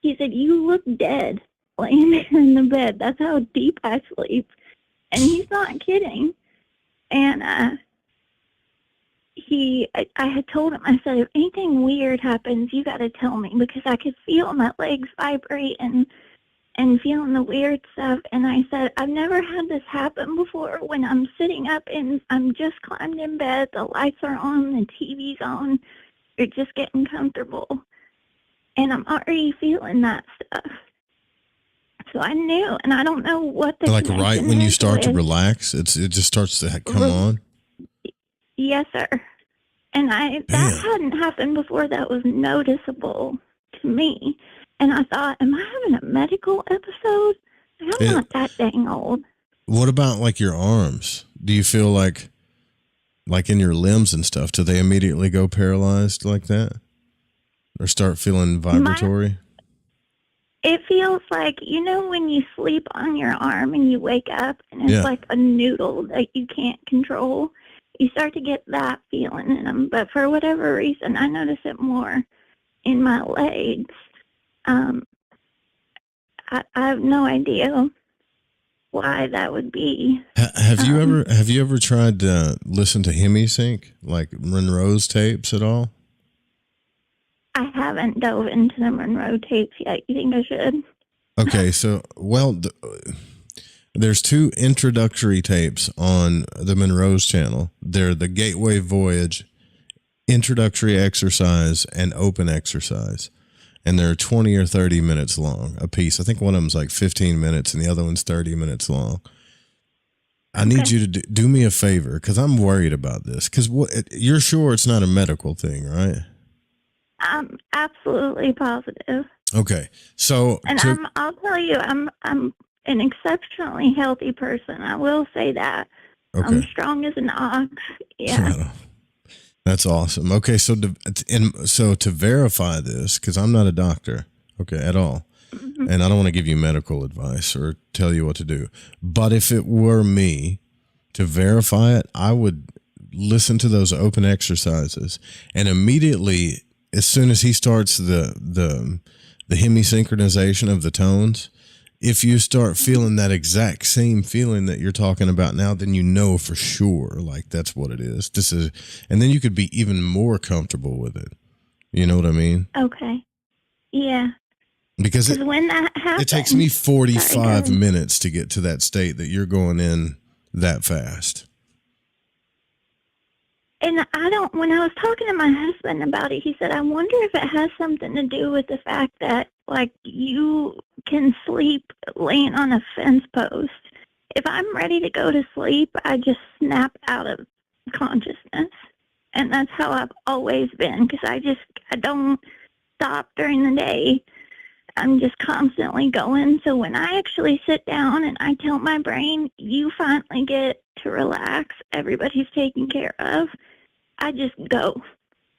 He said, "You look dead laying there in the bed. That's how deep I sleep." And he's not kidding. And I had told him, I said, "If anything weird happens, you got to tell me," because I could feel my legs vibrate and feeling the weird stuff. And I said, "I've never had this happen before when I'm sitting up and I'm just climbed in bed, the lights are on, the TV's on, you're just getting comfortable. And I'm already feeling that stuff." So I knew, and I don't know what the like right when you start to relax, it just starts to come on. Yes, sir. And that hadn't happened before. That was noticeable to me. And I thought, am I having a medical episode? I'm not that dang old. What about like your arms? Do you feel like in your limbs and stuff, do they immediately go paralyzed like that? Or start feeling vibratory? It feels like, when you sleep on your arm and you wake up and it's like a noodle that you can't control. You start to get that feeling in them. But for whatever reason, I notice it more in my legs. I have no idea why that would be. Have you ever tried to listen to HemiSync, like Monroe's tapes at all? I haven't dove into the Monroe tapes yet. You think I should? Okay, so, there's two introductory tapes on the Monroe's channel. They're the Gateway Voyage, Introductory Exercise, and Open Exercise. And they're 20 or 30 minutes long a piece. I think one of them's like 15 minutes and the other one's 30 minutes long. I need you to do me a favor, because I'm worried about this. Because you're sure it's not a medical thing, right? I'm absolutely positive. Okay, so I'll tell you, I'm an exceptionally healthy person. I will say that. Okay. I'm strong as an ox. Yeah. That's awesome. Okay, so to verify this, because I'm not a doctor, at all, and I don't want to give you medical advice or tell you what to do. But if it were me to verify it, I would listen to those open exercises, and immediately, as soon as he starts the hemisynchronization of the tones, if you start feeling that exact same feeling that you're talking about now, then you know for sure, like that's what it is. And then you could be even more comfortable with it. You know what I mean? Okay. Yeah. Because when that happens, it takes me 45 minutes to get to that state that you're going in that fast. And when I was talking to my husband about it, he said, I wonder if it has something to do with the fact that, like, you can sleep laying on a fence post. If I'm ready to go to sleep, I just snap out of consciousness. And that's how I've always been, because I don't stop during the day. I'm just constantly going. So when I actually sit down and I tell my brain, you finally get to relax, everybody's taken care of, I just go.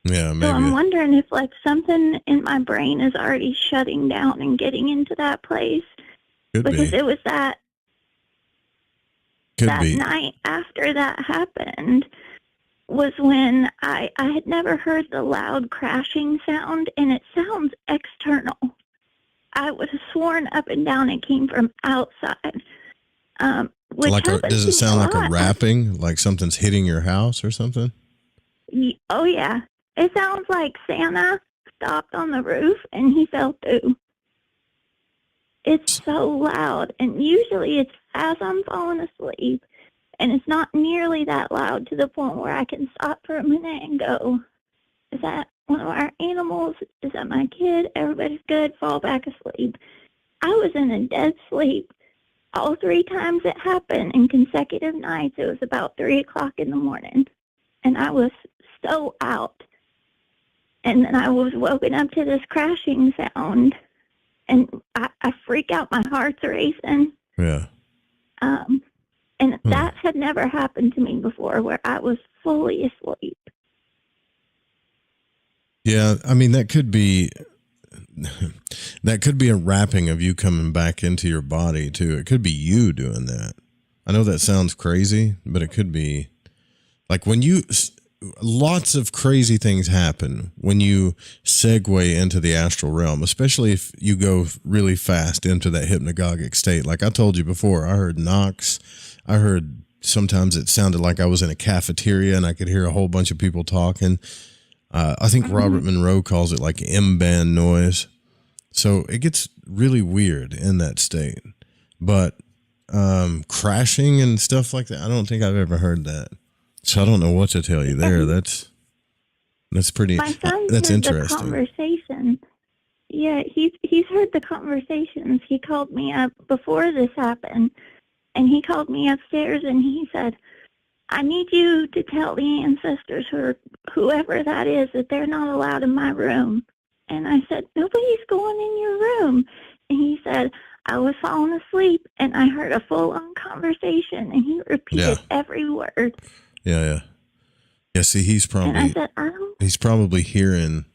Yeah, maybe. So I'm wondering if, like, something in my brain is already shutting down and getting into that place. Because it was that night after that happened was when I had never heard the loud crashing sound, and it sounds external. I would have sworn up and down it came from outside. Does it sound like a rapping, like something's hitting your house or something? Oh, yeah. It sounds like Santa stopped on the roof and he fell through. It's so loud. And usually it's as I'm falling asleep. And it's not nearly that loud to the point where I can stop for a minute and go, is that one of our animals? Is that my kid? Everybody's good. Fall back asleep. I was in a dead sleep. All 3 times it happened in consecutive nights. It was about 3 o'clock in the morning. And I was so out. And then I was woken up to this crashing sound. And I freak out. My heart's racing. Yeah. And that had never happened to me before, where I was fully asleep. Yeah, I mean, that could be a wrapping of you coming back into your body too. It could be you doing that. I know that sounds crazy, but it could be like lots of crazy things happen when you segue into the astral realm, especially if you go really fast into that hypnagogic state. Like I told you before, I heard knocks. I heard sometimes it sounded like I was in a cafeteria and I could hear a whole bunch of people talking. I think Robert Monroe calls it like M-band noise. So it gets really weird in that state. But crashing and stuff like that, I don't think I've ever heard that. So I don't know what to tell you there. That's pretty. My son that's heard interesting. The conversation. Yeah, he's heard the conversations. He called me up before this happened, and he called me upstairs and he said, I need you to tell the ancestors or whoever that is that they're not allowed in my room. And I said, nobody's going in your room. And he said, I was falling asleep and I heard a full-on conversation, and he repeated every word. Yeah. See, he's probably, and I said, he's probably hearing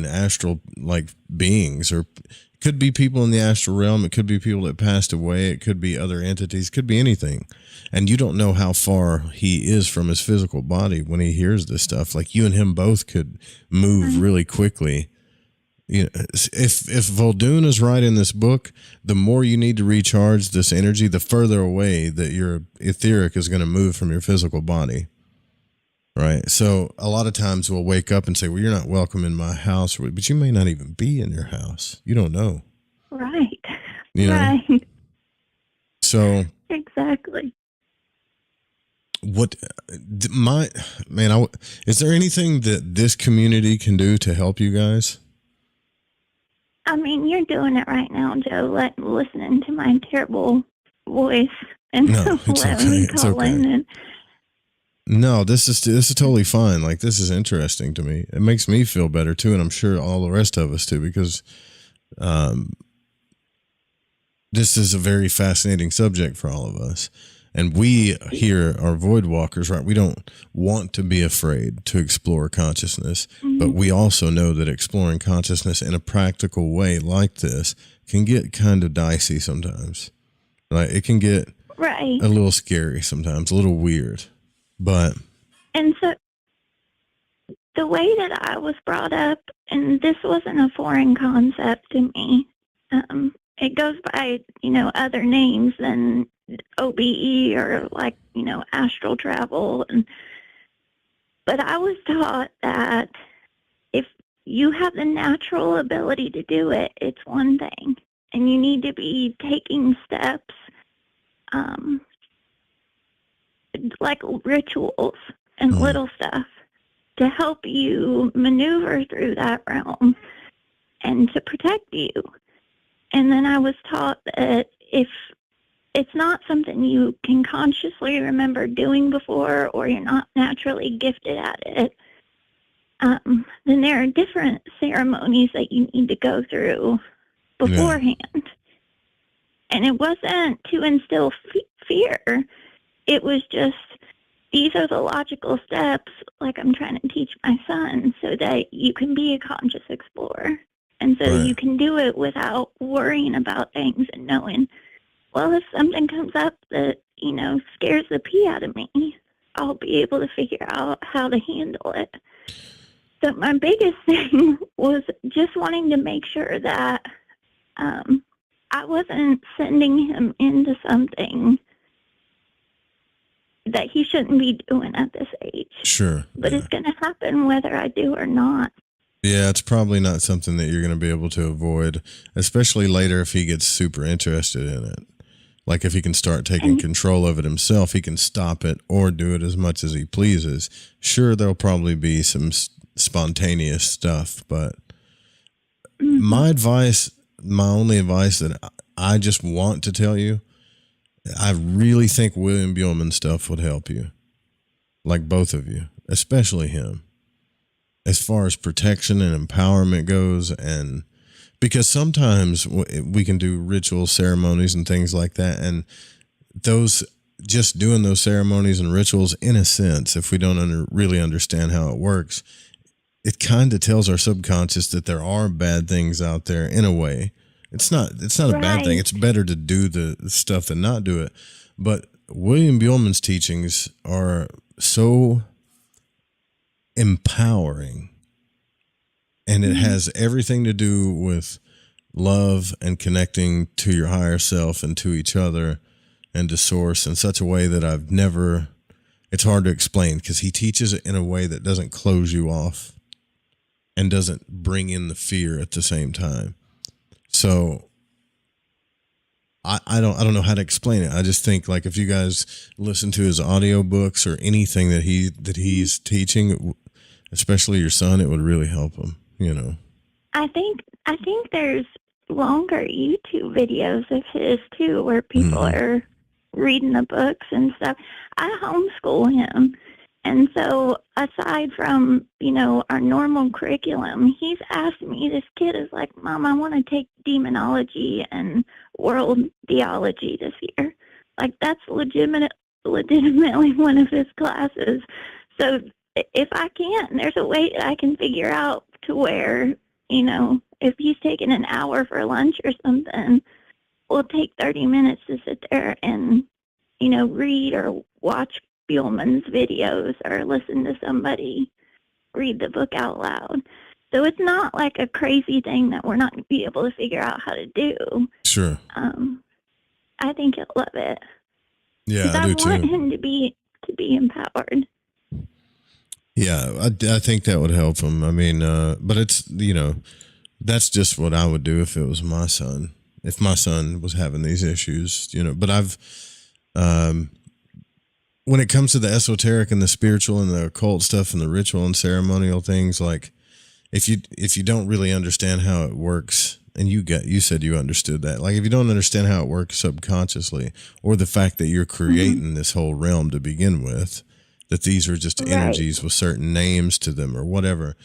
astral like beings, or it could be people in the astral realm. It could be people that passed away. It could be other entities. It could be anything. And you don't know how far he is from his physical body when he hears this stuff. Like you and him both could move really quickly. You know, if Vuldoon is right in this book, the more you need to recharge this energy, the further away that your etheric is going to move from your physical body. Right. So a lot of times we'll wake up and say, well, you're not welcome in my house, but you may not even be in your house. You don't know. Right. You know? Right. So. Exactly. Is there anything that this community can do to help you guys? I mean, you're doing it right now, Joe, listening to my terrible voice and letting me call in. And no, this is totally fine. Like, this is interesting to me. It makes me feel better too, and I'm sure all the rest of us too, because this is a very fascinating subject for all of us. And we here are void walkers, right? We don't want to be afraid to explore consciousness, but we also know that exploring consciousness in a practical way like this can get kind of dicey sometimes, right? It can get a little scary sometimes, a little weird, but. And so the way that I was brought up, and this wasn't a foreign concept to me, it goes by, other names than OBE or astral travel. But I was taught that if you have the natural ability to do it, it's one thing. And you need to be taking steps, like rituals and little stuff to help you maneuver through that realm and to protect you. And then I was taught that if it's not something you can consciously remember doing before, or you're not naturally gifted at it, then there are different ceremonies that you need to go through beforehand. Yeah. And it wasn't to instill fear. It was just, these are the logical steps, like I'm trying to teach my son, so that you can be a conscious explorer. And so you can do it without worrying about things and knowing, well, if something comes up that, scares the pee out of me, I'll be able to figure out how to handle it. So my biggest thing was just wanting to make sure that I wasn't sending him into something that he shouldn't be doing at this age. Sure. But it's going to happen whether I do or not. Yeah, it's probably not something that you're going to be able to avoid, especially later if he gets super interested in it. Like if he can start taking control of it himself, he can stop it or do it as much as he pleases. Sure, there'll probably be some spontaneous stuff, but my only advice that I just want to tell you, I really think William Buellman's stuff would help you. Like both of you, especially him. As far as protection and empowerment goes, and because sometimes we can do ritual ceremonies and things like that, and those, just doing those ceremonies and rituals, in a sense, if we don't really understand how it works, it kind of tells our subconscious that there are bad things out there in a way. It's not a bad thing. It's better to do the stuff than not do it. But William Buellman's teachings are so empowering, and it has everything to do with love and connecting to your higher self and to each other and to source in such a way that it's hard to explain, because he teaches it in a way that doesn't close you off and doesn't bring in the fear at the same time. So I don't know how to explain it. I just think, like, if you guys listen to his audiobooks or anything that he's teaching, especially your son, it would really help him, I think there's longer YouTube videos of his too, where people are reading the books and stuff. I homeschool him, and so aside from our normal curriculum, he's asked me. This kid is like, "Mom, I want to take demonology and world theology this year." Like, that's legitimately one of his classes. So if I can't, there's a way that I can figure out to where, if he's taking an hour for lunch or something, we'll take 30 minutes to sit there and, read or watch Buellman's videos or listen to somebody read the book out loud. So it's not like a crazy thing that we're not going to be able to figure out how to do. Sure. I think he'll love it. Yeah, I do too. I want him to be empowered. Yeah, I think that would help him. I mean, but it's, that's just what I would do if it was my son. If my son was having these issues, but I've, when it comes to the esoteric and the spiritual and the occult stuff and the ritual and ceremonial things, like if you don't really understand how it works, and you said you understood that, like if you don't understand how it works subconsciously, or the fact that you're creating this whole realm to begin with, that these are just energies with certain names to them or whatever,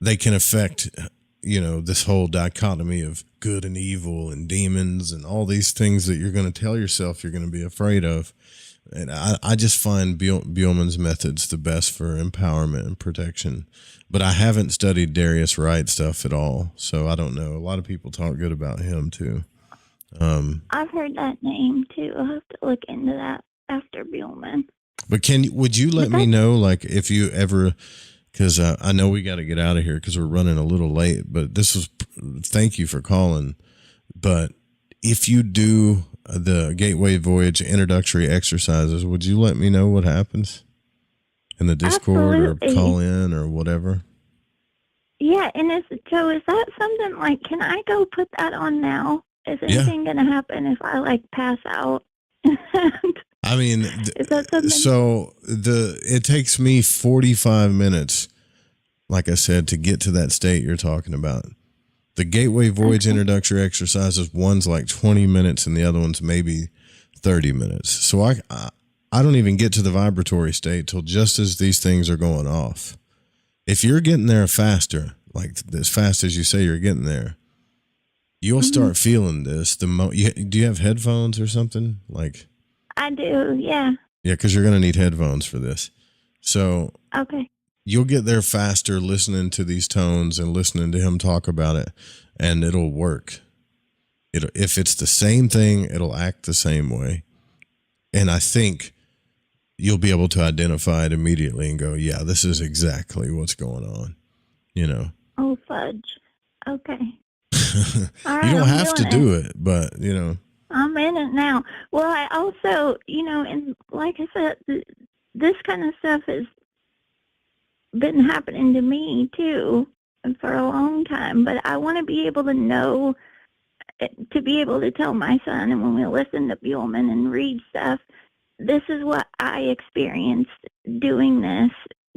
they can affect, this whole dichotomy of good and evil and demons and all these things that you're going to tell yourself you're going to be afraid of. And I just find Buellman's methods the best for empowerment and protection. But I haven't studied Darius Wright stuff at all, so I don't know. A lot of people talk good about him too. I've heard that name too. I'll have to look into that after Buellman. But would you let me know, like, if you ever because I know we got to get out of here because we're running a little late. But thank you for calling. But if you do the Gateway Voyage introductory exercises, would you let me know what happens in the Discord or call in or whatever? Yeah, and is that something like, can I go put that on now? Is anything going to happen if I like pass out? I mean, is that something? So it takes me 45 minutes, like I said, to get to that state you're talking about. The Gateway Voyage introductory exercises, one's like 20 minutes and the other one's maybe 30 minutes. So I don't even get to the vibratory state till just as these things are going off. If you're getting there faster, like as fast as you say you're getting there, you'll start feeling this. Do you have headphones or something? Like I do, yeah. Yeah, because you're going to need headphones for this. So okay. You'll get there faster listening to these tones and listening to him talk about it, and it'll work. If it's the same thing, it'll act the same way. And I think you'll be able to identify it immediately and go, yeah, this is exactly what's going on, you know. Oh, fudge. Okay. All right, you don't have to do it, but, you know. I'm in it now. Well, I also, and like I said, this kind of stuff has been happening to me too for a long time, but I want to be able to know, to be able to tell my son, and when we listen to Buellman and read stuff, this is what I experienced doing this,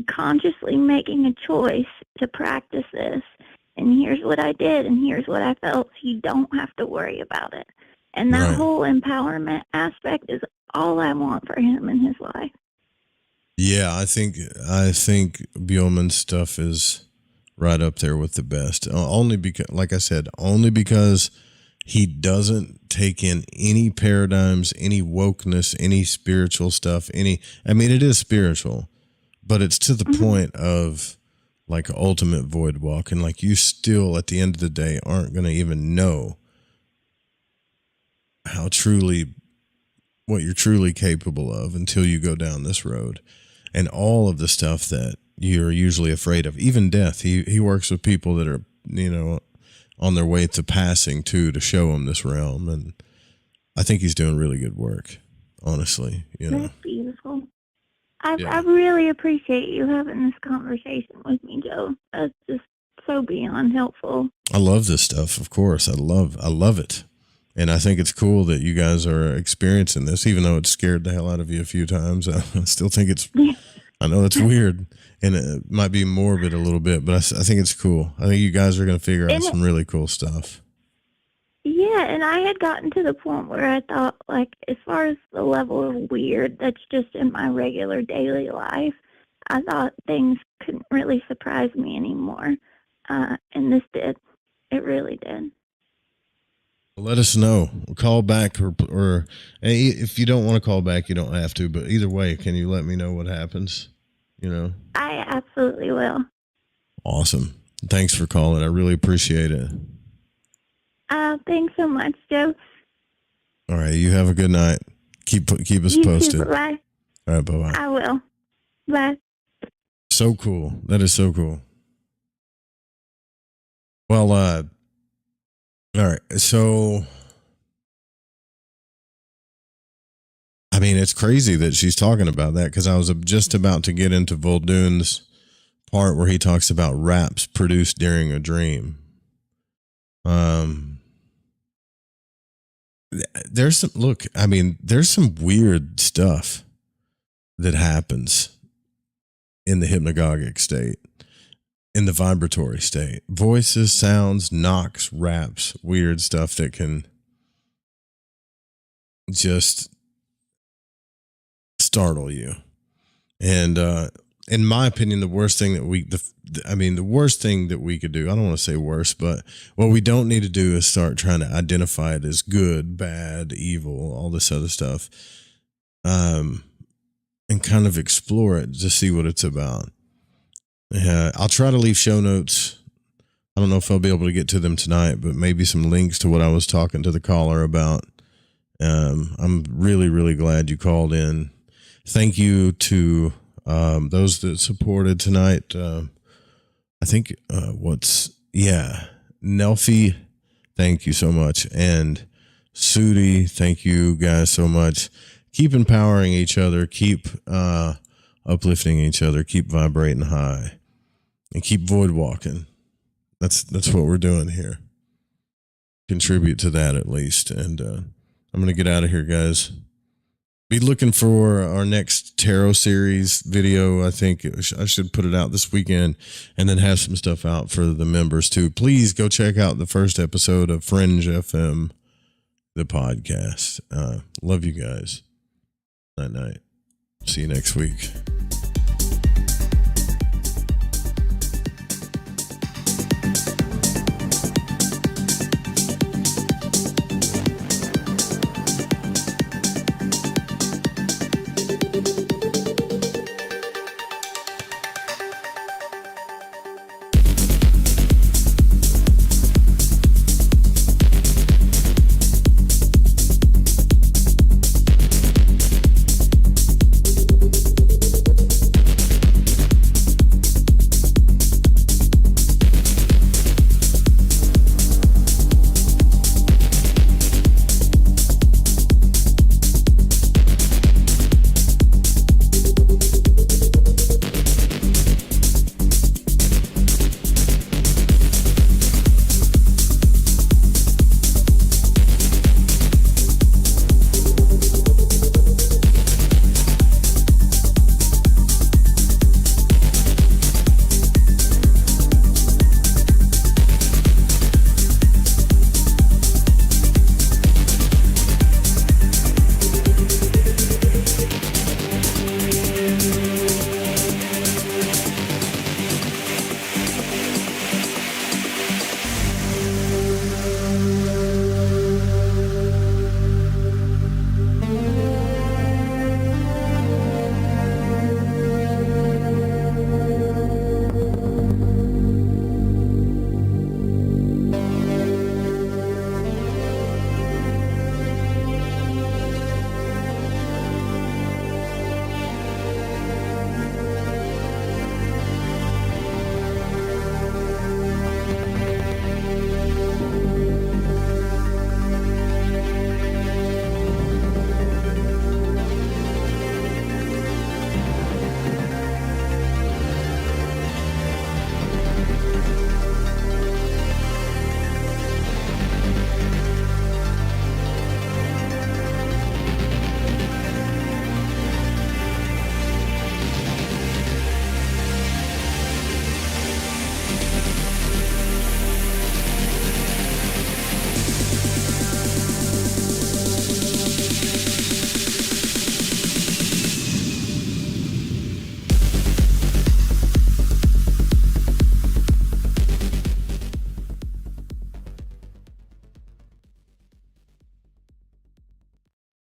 consciously making a choice to practice this, and here's what I did, and here's what I felt, so you don't have to worry about it. And that whole empowerment aspect is all I want for him in his life. Yeah, I think Buellman's stuff is right up there with the best. Only because, like I said, only because he doesn't take in any paradigms, any wokeness, any spiritual stuff. It is spiritual, but it's to the point of like ultimate void walk, and like you still at the end of the day aren't going to even know what you're truly capable of until you go down this road. And all of the stuff that you're usually afraid of, even death. He works with people that are, on their way to passing to show them this realm. And I think he's doing really good work, honestly. That's beautiful. I really appreciate you having this conversation with me, Joe. That's just so beyond helpful. I love this stuff, of course. I love it. And I think it's cool that you guys are experiencing this, even though it scared the hell out of you a few times. I still think I know it's weird and it might be morbid a little bit, but I think it's cool. I think you guys are going to figure out some really cool stuff. Yeah, and I had gotten to the point where I thought, like, as far as the level of weird that's just in my regular daily life, I thought things couldn't really surprise me anymore. And this did. It really did. Let us know. Call back or if you don't want to call back, you don't have to. But either way, can you let me know what happens? I absolutely will. Awesome. Thanks for calling. I really appreciate it. Thanks so much, Joe. All right. You have a good night. Keep us posted. Bye. All right. Bye-bye. I will. Bye. So cool. That is so cool. Well, all right. So, it's crazy that she's talking about that because I was just about to get into Vuldoon's part where he talks about raps produced during a dream. There's some weird stuff that happens in the hypnagogic state. In the vibratory state, voices, sounds, knocks, raps, weird stuff that can just startle you. And in my opinion, the worst thing that we could do, I don't want to say worse, but what we don't need to do is start trying to identify it as good, bad, evil, all this other stuff, and kind of explore it to see what it's about. I'll try to leave show notes. I don't know if I'll be able to get to them tonight, but maybe some links to what I was talking to the caller about. I'm really, really glad you called in. Thank you to Those that supported tonight, I think, Nelfie, thank you so much. And Sudi, thank you guys so much. Keep empowering each other. Keep uplifting each other. Keep vibrating high. And keep void walking. That's what we're doing here. Contribute to that at least. And I'm going to get out of here, guys. Be looking for our next tarot series video. I think I should put it out this weekend and then have some stuff out for the members too. Please go check out the first episode of Fringe FM, the podcast. Love you guys. Night night. See you next week.